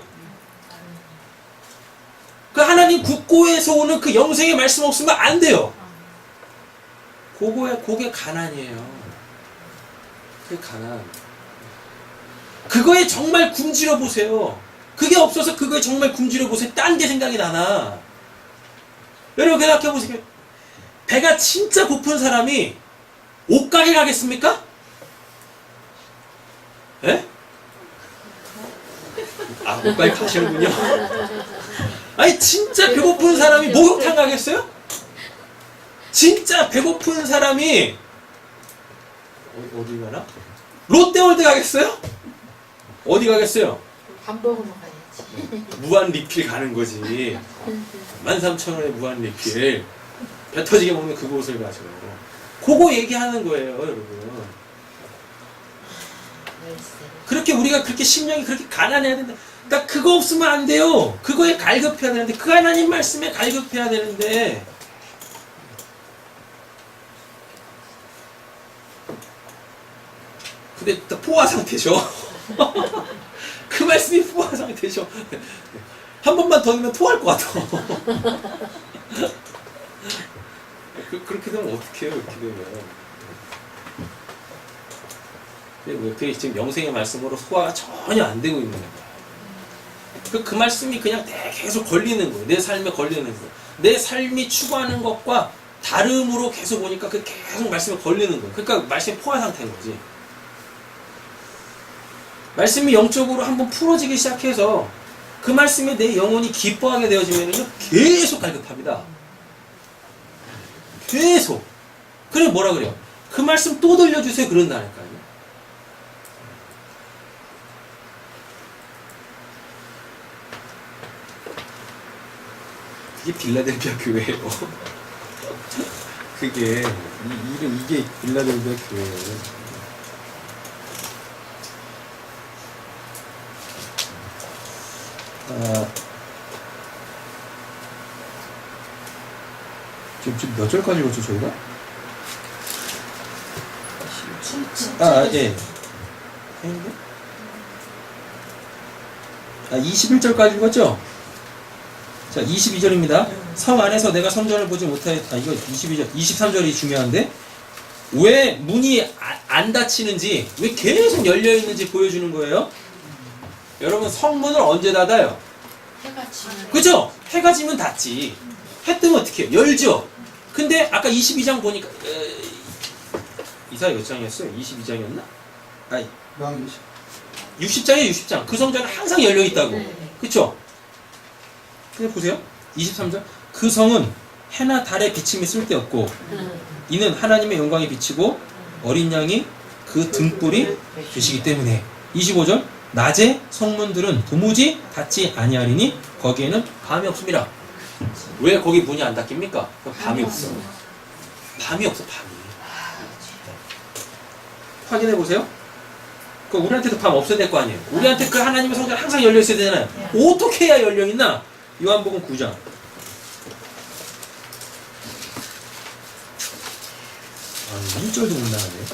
그 하나님 국고에서 오는 그 영생의 말씀 없으면 안 돼요. 그게 가난이에요. 그게 가난. 그거에 정말 굶주려 보세요. 그게 없어서 그거에 정말 굶주려 보세요. 딴 게 생각이 나나. 여러분 생각해 보세요. 배가 진짜 고픈 사람이 옷가게 가겠습니까? 예? 옷가게 가시는군요. 아니 진짜 배고픈 사람이 목욕탕 가겠어요? 진짜 배고픈 사람이 어디 가나? 롯데월드 가겠어요? 어디 가겠어요? 밥 먹으러 가야지. 무한 리필 가는 거지. 13,000원에 무한 리필. 배 터지게 먹는 그곳을 가죠. 그거 얘기하는 거예요, 여러분. 그렇게 우리가 그렇게 심령이 그렇게 가난해야 된다. 그러니까 그거 없으면 안 돼요. 그거에 갈급해야 되는데, 그 하나님 말씀에 갈급해야 되는데. 근데 또 포화 상태죠. 그 말씀이 포화 상태죠. 한 번만 더 넣으면 토할 것 같아. 그렇게 되면 어떡해요, 이렇게 되면. 왜 지금 영생의 말씀으로 소화가 전혀 안 되고 있는 거야. 그 말씀이 그냥 계속 걸리는 거예요. 내 삶에 걸리는 거예요. 내 삶이 추구하는 것과 다름으로 계속 오니까 그 계속 말씀에 걸리는 거예요. 그러니까 말씀이 포화 상태인 거지. 말씀이 영적으로 한번 풀어지기 시작해서 그 말씀에 내 영혼이 기뻐하게 되어지면요 계속 갈급합니다. 계속. 그래 뭐라 그래요? 그 말씀 또 들려주세요 그런다니까요. 그게 빌라델피아 교회예요. 그게 이게 빌라델피아 교회예요. 지금 몇 절까지 읽었죠, 저희가? 예. 21절까지 읽었죠? 자, 22절입니다. 성 안에서 내가 성전을 보지 못하였다. 이거 22절, 23절이 중요한데, 왜 문이 안 닫히는지, 왜 계속 열려있는지 보여주는 거예요? 여러분, 성문을 언제 닫아요? 해가 지면. 그죠? 해가 지면 닫지. 해 뜨면 어떻게 해요? 열죠? 근데 아까 22장 보니까, 이사 몇 장이었어요? 22장이었나? 아니, 60장이에요, 60장. 그 성전은 항상 열려있다고. 그쵸? 근데 보세요. 23절. 그 성은 해나 달의 비침이 쓸데없고, 이는 하나님의 영광이 비치고, 어린 양이 그 등불이 되시기 때문에. 25절. 낮에 성문들은 도무지 닫지 아니하리니 거기에는 밤이 없습니다. 왜 거기 문이 안 닫힙니까? 밤이 없어. 밤이 없어, 밤이. 확인해 보세요. 그 우리한테도 밤 없어야 될 거 아니에요. 우리한테 그 하나님의 성전 항상 열려 있어야 되잖아요. 어떻게 해야 열려 있나? 요한복음 9장. 아, 1절도 못 나가네.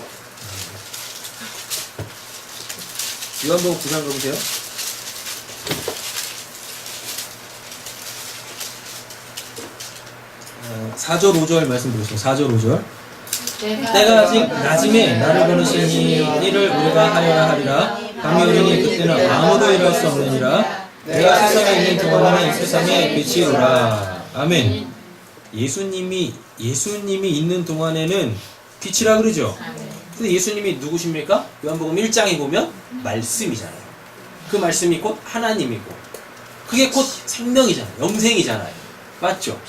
요한복음 9장 가보세요. 4절 5절 말씀 보겠습니다. 4절 5절. 때가 아직 낮음에 나를 보내시니 이를 우리가 하여야 하리라. 밤이 오리니 그때는 아무도 일할 수 없느니라. 내가 세상에 있는 동안에는 세상에 빛이로라. 아멘. 예수님이 있는 동안에는 빛이라 그러죠. 근데 예수님이 누구십니까? 요한복음 1장에 보면 말씀이잖아요. 그 말씀이 곧 하나님이고 그게 곧 생명이잖아요. 영생이잖아요. 맞죠?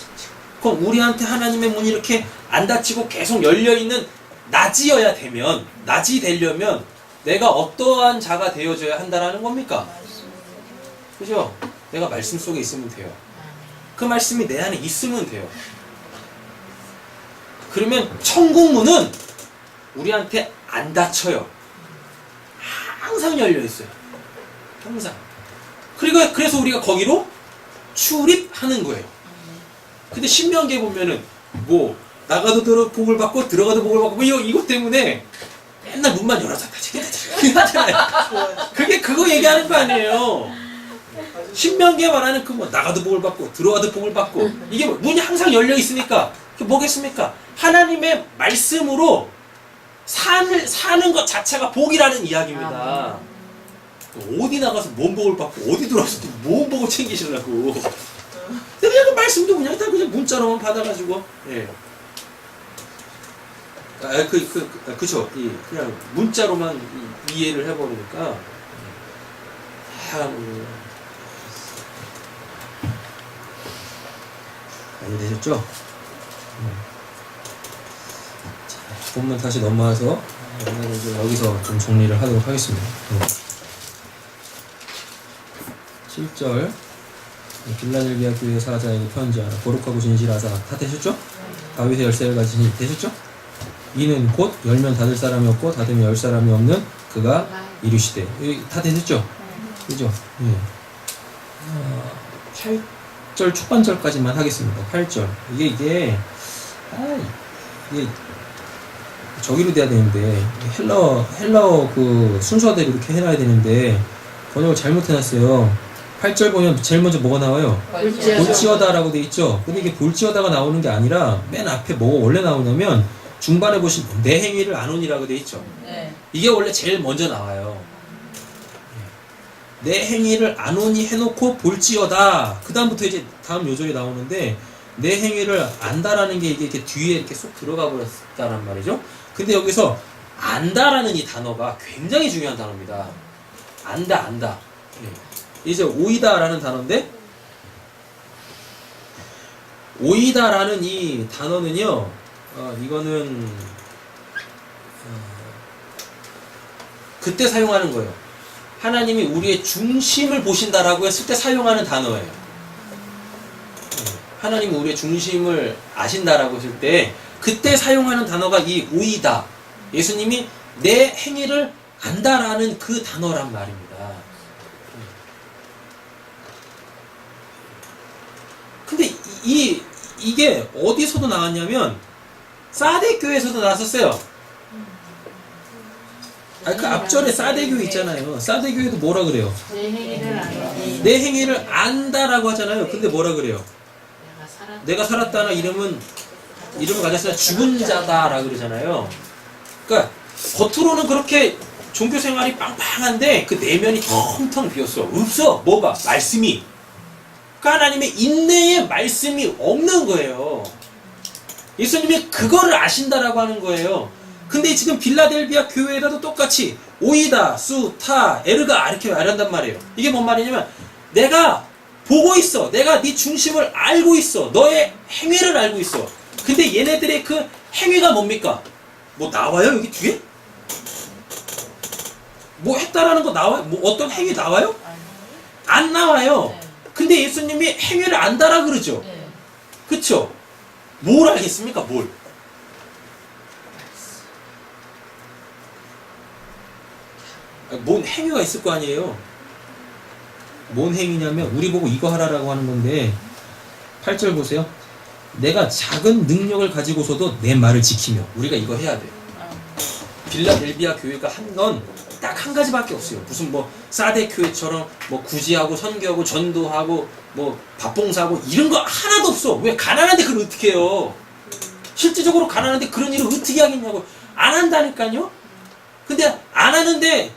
그럼 우리한테 하나님의 문이 이렇게 안 닫히고 계속 열려있는 낮이어야 되면, 낮이 되려면 내가 어떠한 자가 되어줘야 한다라는 겁니까? 그죠? 내가 말씀 속에 있으면 돼요. 그 말씀이 내 안에 있으면 돼요. 그러면 천국문은 우리한테 안 닫혀요. 항상 열려있어요. 항상. 그래서 우리가 거기로 출입하는 거예요. 근데 신명기에 보면은 뭐 나가도 복을 받고 들어가도 복을 받고 뭐 이것 때문에 맨날 문만 열어서 그게 그거 얘기하는 거 아니에요. 신명기에 말하는 그 뭐 나가도 복을 받고 들어가도 복을 받고 이게 뭐 문이 항상 열려 있으니까 그게 뭐겠습니까? 하나님의 말씀으로 사는 것 자체가 복이라는 이야기입니다. 어디 나가서 뭔 복을 받고 어디 들어와서 또 뭔 복을 챙기시려고. 그냥 그 말씀도 그냥 다 그냥 문자로만 받아가지고 예. 그쵸. 그냥 문자로만 이해를 해버리니까 이해되셨죠? 자, 본문 다시 넘어와서 오늘은 이제 여기서 좀 정리를 하도록 하겠습니다. 7절 빌라델비아 교회 사자에게 편지하라. 거룩하고 진실하사. 다 되셨죠? 다윗의 열쇠를 가지신 되셨죠? 이는 곧 열면 닫을 사람이 없고 닫으면 열 사람이 없는 그가 이루시되. 다 되셨죠? 그죠? 예. 8절 초반절까지만 하겠습니다. 8절. 이게 저기로 돼야 되는데 헬라어 그 순서대로 이렇게 해놔야 되는데 번역을 잘못해놨어요. 8절 보면 제일 먼저 뭐가 나와요? 볼지어다라고 돼 있죠. 근데 이게 볼지어다가 나오는 게 아니라 맨 앞에 뭐가 원래 나오냐면 중반에 보시면 내 행위를 아노니라고 돼 있죠. 네. 이게 원래 제일 먼저 나와요. 내 행위를 아노니 해놓고 볼지어다. 그 다음부터 이제 다음 요절이 나오는데 내 행위를 안다라는 게 이게 이렇게 뒤에 이렇게 쏙 들어가 버렸다란 말이죠. 근데 여기서 안다라는 이 단어가 굉장히 중요한 단어입니다. 안다. 이제 오이다라는 단어인데 오이다라는 이 단어는요. 이거는 그때 사용하는 거예요. 하나님이 우리의 중심을 보신다라고 했을 때 사용하는 단어예요. 하나님이 우리의 중심을 아신다라고 했을 때 그때 사용하는 단어가 이 오이다. 예수님이 내 행위를 안다라는 그 단어란 말입니다. 근데 이게 어디서도 나왔냐면 사대 교회에서도 나왔었어요. 그 앞절에 사대 교회 있잖아요. 사대 교회도 뭐라 그래요? 내 행위를 안다라고 하잖아요. 근데 뭐라 그래요? 내가 살았다는 이름을 가졌으나 죽은 자다라고 그러잖아요. 그러니까 겉으로는 그렇게 종교 생활이 빵빵한데 그 내면이 텅텅 비었어. 없어. 뭐가? 말씀이. 그러니까 하나님의 인내의 말씀이 없는 거예요. 예수님이 그거를 아신다라고 하는 거예요. 근데 지금 빌라델비아 교회에도 똑같이 오이다, 수, 타, 에르가 이렇게 말한단 말이에요. 이게 뭔 말이냐면 내가 보고 있어. 내가 네 중심을 알고 있어. 너의 행위를 알고 있어. 근데 얘네들의 그 행위가 뭡니까? 뭐 나와요? 여기 뒤에? 뭐 했다라는 거 나와요? 뭐 어떤 행위 나와요? 안 나와요. 근데 예수님이 행위를 안다라 그러죠. 그쵸? 뭘 알겠습니까? 뭘? 뭔 행위가 있을 거 아니에요. 뭔 행위냐면 우리 보고 이거 하라라고 하는 건데 8절 보세요. 내가 작은 능력을 가지고서도 내 말을 지키며. 우리가 이거 해야 돼요. 빌라델비아 교회가 한 건 딱 한 가지밖에 없어요. 무슨 뭐 사대 교회처럼 뭐 구제하고 선교하고 전도하고 뭐 밥봉사하고 이런 거 하나도 없어. 왜? 가난한데 그걸 어떻게 해요? 실질적으로 가난한데 그런 일을 어떻게 하겠냐고. 안 한다니까요. 근데 안 하는데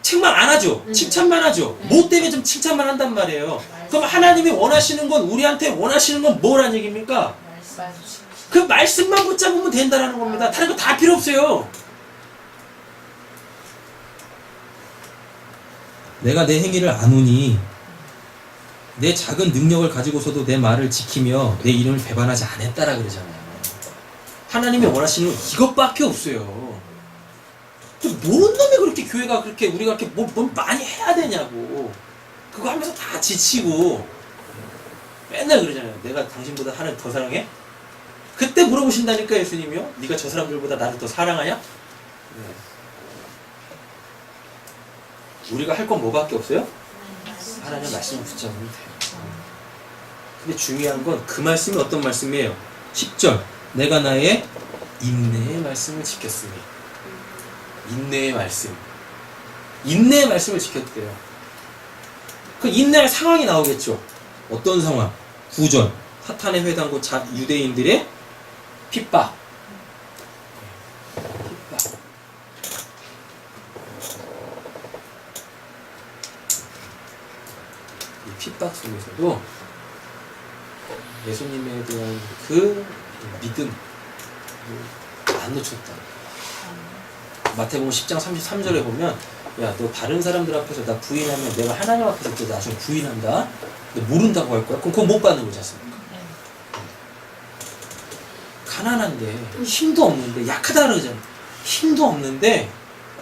책만 안 하죠. 칭찬만 하죠. 뭐 때문에 좀 칭찬만 한단 말이에요. 그럼 하나님이 원하시는 건, 우리한테 원하시는 건 뭐란 얘기입니까? 그 말씀만 붙잡으면 된다라는 겁니다. 다른 거 다 필요 없어요. 내가 내 행위를 아노니 내 작은 능력을 가지고서도 내 말을 지키며 내 이름을 배반하지 않았다라 그러잖아요. 하나님이 원하시는 건 이것밖에 없어요. 또 뭔 놈이 그렇게 교회가 그렇게 우리가 그렇게 뭘 많이 해야 되냐고. 그거 하면서 다 지치고 맨날 그러잖아요. 내가 당신보다 하나님 더 사랑해? 그때 물어보신다니까 예수님이요. 네가 저 사람들보다 나를 더 사랑하냐? 네. 우리가 할 건 뭐밖에 없어요? 하나님 말씀을 붙잡으면 돼요. 근데 중요한 건 그 말씀이 어떤 말씀이에요? 10절 내가 나의 인내의 말씀을 지켰으니. 인내의 말씀. 인내의 말씀을 지켰대요. 그 인내할 상황이 나오겠죠. 어떤 상황? 9절 사탄의 회당 곧 유대인들의 핍박. 이 핍박 속에서도 예수님에 대한 그 믿음 안 놓쳤다. 마태복음 10장 33절에 보면 야, 너 다른 사람들 앞에서 나 부인하면 내가 하나님 앞에서 또 나중에 부인한다. 너 모른다고 할 거야. 그럼 그거 못 받는 거지 않습니까? 가난한데 힘도 없는데 약하다 그러잖아. 힘도 없는데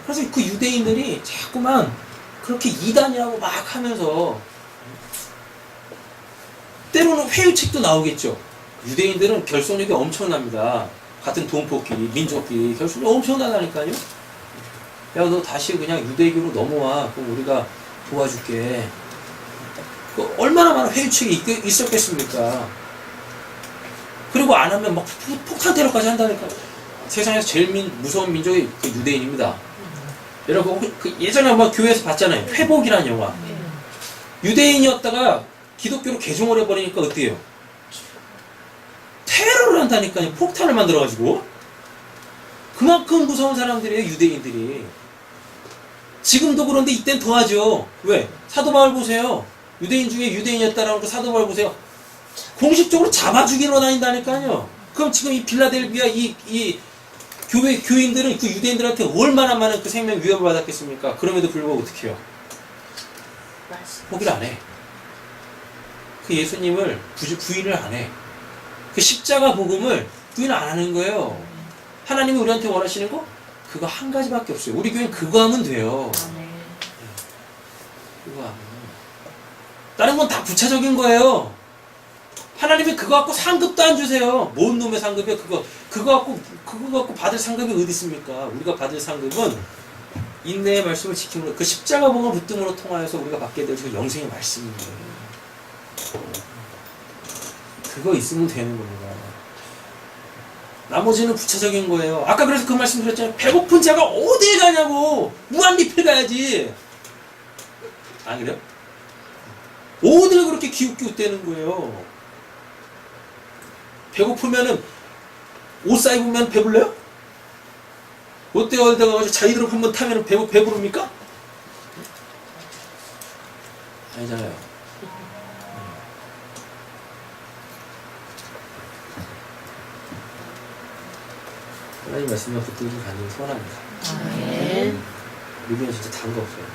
그래서 그 유대인들이 자꾸만 그렇게 이단이라고 막 하면서 때로는 회유책도 나오겠죠. 유대인들은 결속력이 엄청납니다. 같은 동포끼리 민족끼리 결속력이 엄청나다니까요. 야, 너 다시 그냥 유대교로 넘어와. 그럼 우리가 도와줄게. 그 얼마나 많은 회유책이 있었겠습니까? 그리고 안 하면 막 폭탄 테러까지 한다니까. 세상에서 제일 무서운 민족이 그 유대인입니다. 여러분 그 예전에 한번 교회에서 봤잖아요. 회복이라는 영화. 유대인이었다가 기독교로 개종을 해버리니까 어때요? 테러를 한다니까요. 폭탄을 만들어가지고. 그만큼 무서운 사람들이에요. 유대인들이. 지금도 그런데 이땐 더하죠. 왜? 사도 바울 보세요. 유대인 중에 유대인이었다라는 거 사도 바울 보세요. 공식적으로 잡아 죽이러 다닌다니까요. 그럼 지금 이 빌라델비아 이 교회 교인들은 그 유대인들한테 얼마나 많은 그 생명 위협을 받았겠습니까? 그럼에도 불구하고 어떻게 해요? 포기를 안 해. 그 예수님을 부인을 안 해. 그 십자가 복음을 부인을 안 하는 거예요. 하나님이 우리한테 원하시는 거? 그거 한 가지밖에 없어요. 우리 교회는 그거 하면 돼요. 그거 하면. 다른 건 다 부차적인 거예요. 하나님이 그거 갖고 상급도 안 주세요. 뭔 놈의 상급이야? 그거 갖고 받을 상급이 어디 있습니까? 우리가 받을 상급은 인내의 말씀을 지킴으로 그 십자가 복음을 붙듦으로 통하여서 우리가 받게 될 그 영생의 말씀입니다. 그거 있으면 되는 겁니다. 나머지는 부차적인 거예요. 아까 그래서 그 말씀 드렸잖아요. 배고픈 자가 어디에 가냐고. 무한리필 가야지. 안 그래요? 어딜 그렇게 기웃기웃대는 거예요. 배고프면은 옷 사입으면 배불러요? 롯데 어디다 가가지고 자이드롭 한번 타면 배부릅니까? 아니잖아요. 하나님 말씀을 붙들기 가는 소원합니다. 우리는 진짜 다른 거 없어요.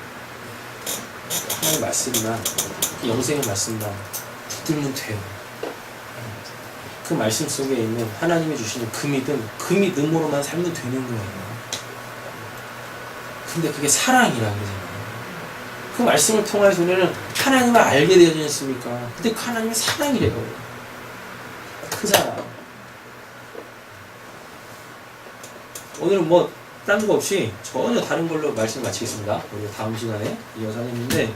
하나님 말씀만, 영생의 말씀만 붙들면 돼요. 그 말씀 속에 있는 하나님이 주시는 그 믿음으로만 살면 되는 거예요. 근데 그게 사랑이라 그러잖아요. 그 말씀을 통해서 우리는 하나님을 알게 되지 않습니까? 근데 그 하나님이 사랑이래요. 그 사랑. 오늘은 뭐 딴 거 없이 전혀 다른 걸로 말씀 마치겠습니다. 우리 다음 시간에 이어서 하겠는데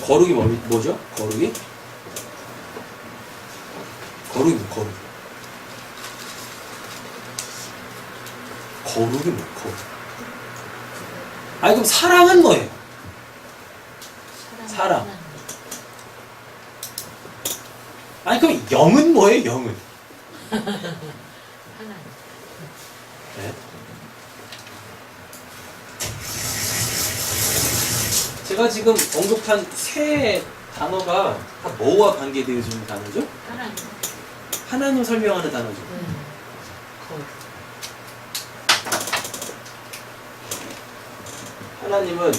거룩이 뭐죠? 거룩이 거룩이 아니 그럼 사랑은 뭐예요? 사랑. 아니 그럼 영은 뭐예요? 영은 네? 제가 지금 언급한 세 단어가 다 뭐와 관계되어지는 단어죠? 하나님 설명하는 단어죠. 하나님은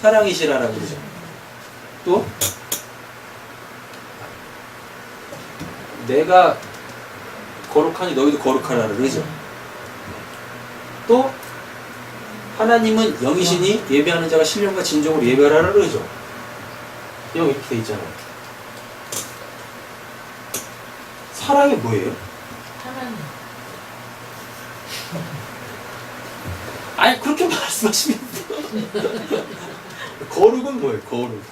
사랑이시라라고 그러죠. 또 내가 거룩하니 너희도 거룩하라 그러죠. 또 하나님은 영이시니 예배하는 자가 신령과 진정으로 예배하라 그러죠. 영 이렇게 돼 있잖아요. 사랑이 뭐예요? 하나님. 아니 그렇게 말씀하시면 거룩은 뭐예요? 거룩.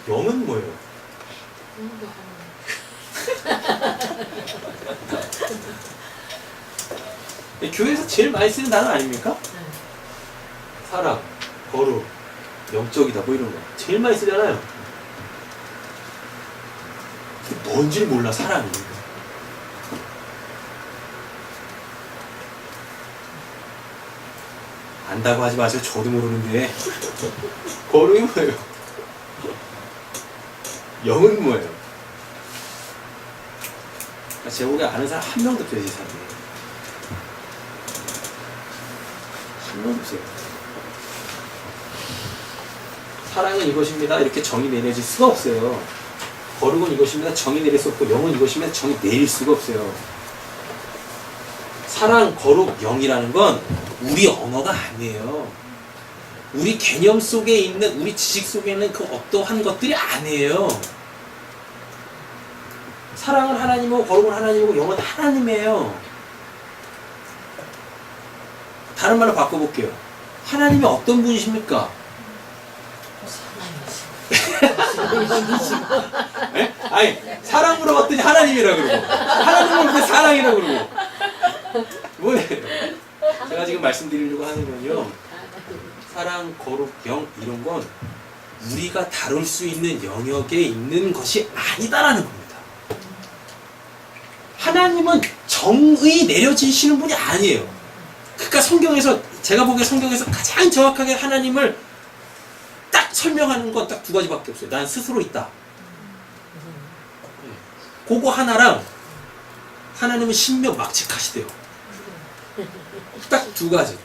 영은 뭐예요? 영도 교회에서 제일 많이 쓰는 단어 아닙니까? 하나님. 사랑, 거룩, 영적이다 뭐 이런 거 제일 많이 쓰잖아요. 근데 뭔지를 몰라 사랑이. 안다고 하지 마세요. 저도 모르는데. 거룩이 뭐예요? 영은 뭐예요? 제가 보기에 아는 사람 한 명도 없어요, 세상에. 한 명도 없어요. 사랑은 이것입니다. 이렇게 정의 내려질 수가 없어요. 거룩은 이것입니다. 정의 내릴 수 없고, 영은 이것입니다. 정의 내릴 수가 없어요. 사랑, 거룩, 영이라는 건 우리 언어가 아니에요. 우리 개념 속에 있는, 우리 지식 속에 있는 그 어떠한 것들이 아니에요. 사랑은 하나님이고, 거룩은 하나님이고, 영은 하나님이에요. 다른 말로 바꿔볼게요. 하나님이 어떤 분이십니까? 네? 아니, 사랑 물어봤더니 하나님이라 그러고, 하나님 물어봤더니 사랑이라 그러고. 뭐예요? 제가 지금 말씀드리려고 하는 건요, 사랑, 거룩, 영 이런 건 우리가 다룰 수 있는 영역에 있는 것이 아니다라는 겁니다. 하나님은 정의 내려지시는 분이 아니에요. 그러니까 성경에서, 제가 보기에 성경에서 가장 정확하게 하나님을 딱 설명하는 건 딱 두 가지밖에 없어요. 난 스스로 있다. 그거 하나랑 하나님은 신명막측하시대요. 딱 두 가지.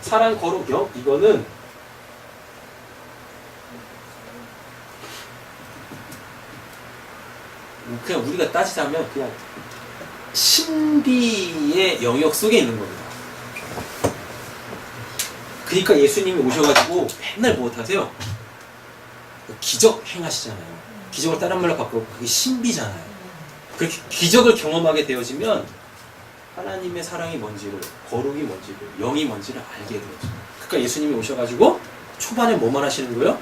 사랑, 거룩, 영 이거는 그냥 우리가 따지자면 그냥 신비의 영역 속에 있는 겁니다. 그러니까 예수님이 오셔가지고 맨날 무엇하세요? 기적 행하시잖아요. 기적을 다른 말로 바꾸고 그게 신비잖아요. 그렇게 기적을 경험하게 되어지면 하나님의 사랑이 뭔지를, 거룩이 뭔지를, 영이 뭔지를 알게 되죠. 그러니까 예수님이 오셔가지고 초반에 뭐만 하시는 거예요?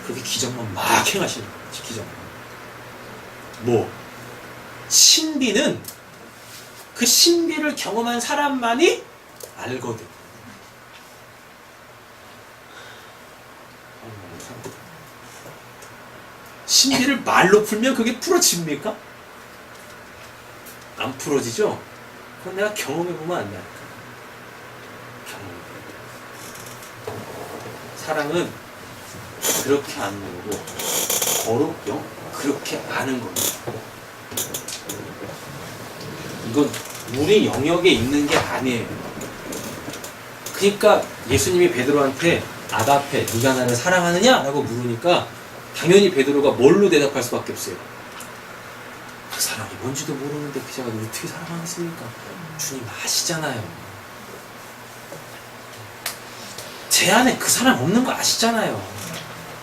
그렇게 기적만 막 행하시는 거예요. 기적만. 뭐? 신비는 그 신비를 경험한 사람만이 알거든. 신비를 말로 풀면 그게 풀어집니까? 안 풀어지죠? 그건 내가 경험해보면 안 돼. 사랑은 그렇게 아는 거고, 거룩, 영 그렇게 아는 겁니다. 이건 우리 영역에 있는 게 아니에요. 그러니까 예수님이 베드로한테 아가페, 네가 나를 사랑하느냐? 라고 물으니까 당연히 베드로가 뭘로 대답할 수밖에 없어요. 그 사랑이 뭔지도 모르는데 그 제가 어떻게 사랑하겠습니까? 주님 아시잖아요. 제 안에 그 사랑 없는 거 아시잖아요.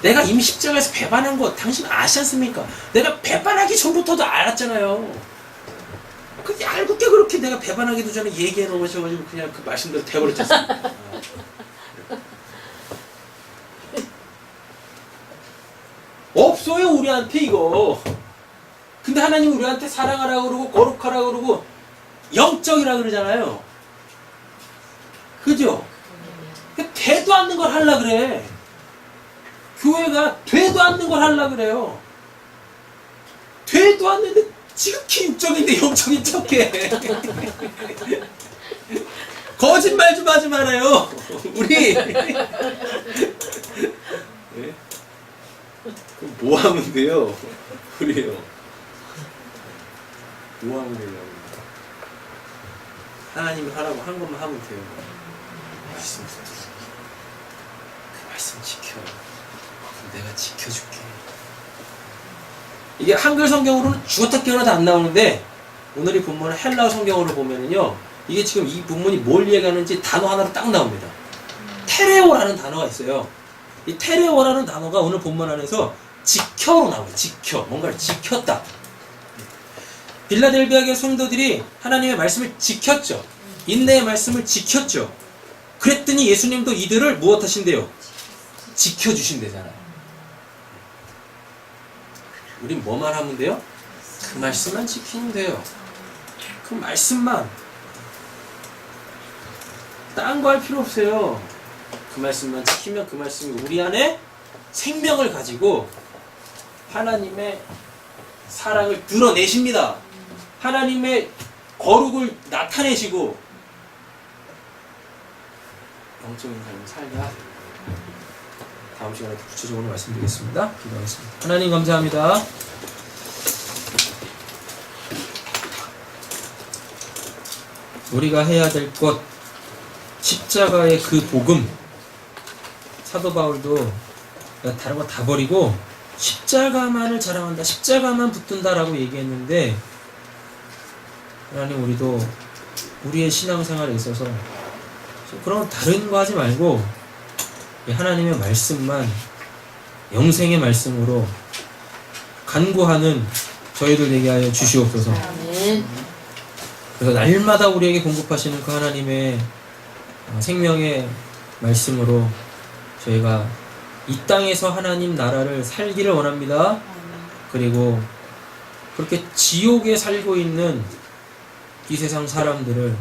내가 이미 십자가에서 배반한 거 당신 아시지 않습니까? 내가 배반하기 전부터도 알았잖아요. 근데 알고 게 그렇게 내가 배반하기도 전에 얘기해 놓으셔가지고 그냥 그 말씀대로 돼버렸지 않습니까? 없어요 우리한테 이거. 근데 하나님 우리한테 사랑하라 그러고 거룩하라 그러고 영적이라 그러잖아요. 그죠? 되도 않는 걸 하려 그래. 교회가 되도 않는 걸 하려 그래요. 되도 않는데 지극히 육적인데 영적인 척해. 거짓말 좀 하지 말아요. 우리. 네? 그럼 뭐 하면 돼요? 우리요. 뭐 하면 되냐고. 하나님이 하라고 한 것만 하면 돼요. 말씀 듣고 그 말씀 지켜요. 지켜줄게. 이게 한글 성경으로는 죽었다 깨어나도 안 나오는데 오늘 이 본문은 헬라어 성경으로 보면은요, 이게 지금 이 본문이 뭘 얘기하는지 단어 하나로 딱 나옵니다. 테레오라는 단어가 있어요. 이 테레오라는 단어가 오늘 본문 안에서 지켜로 나와요. 지켜. 뭔가를 지켰다. 빌라델비아의 성도들이 하나님의 말씀을 지켰죠. 인내의 말씀을 지켰죠. 그랬더니 예수님도 이들을 무엇 하신대요? 지켜주신대잖아요. 우린 뭐만 하면 돼요? 그 말씀만 지키면 돼요. 그 말씀만. 딴 거 할 필요 없어요. 그 말씀만 지키면 그 말씀이 우리 안에 생명을 가지고 하나님의 사랑을 드러내십니다. 하나님의 거룩을 나타내시고 영적인 삶을 살다. 다음 시간에 구체적으로 말씀드리겠습니다. 기도하겠습니다. 하나님 감사합니다. 우리가 해야 될 것, 십자가의 그 복음. 사도 바울도 다른 거 다 버리고 십자가만을 자랑한다, 십자가만 붙든다라고 얘기했는데, 하나님, 우리도 우리의 신앙생활에 있어서 그런 다른 거 하지 말고 하나님의 말씀만, 영생의 말씀으로 간구하는 저희들 되게 하여 주시옵소서. 그래서 날마다 우리에게 공급하시는 그 하나님의 생명의 말씀으로 저희가 이 땅에서 하나님 나라를 살기를 원합니다. 그리고 그렇게 지옥에 살고 있는 이 세상 사람들을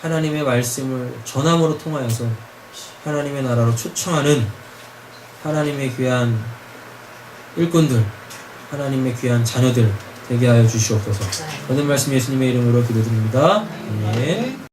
하나님의 말씀을 전함으로 통하여서 하나님의 나라로 초청하는 하나님의 귀한 일꾼들, 하나님의 귀한 자녀들 되게 하여 주시옵소서. 오늘 말씀 예수님의 이름으로 기도드립니다. 아멘.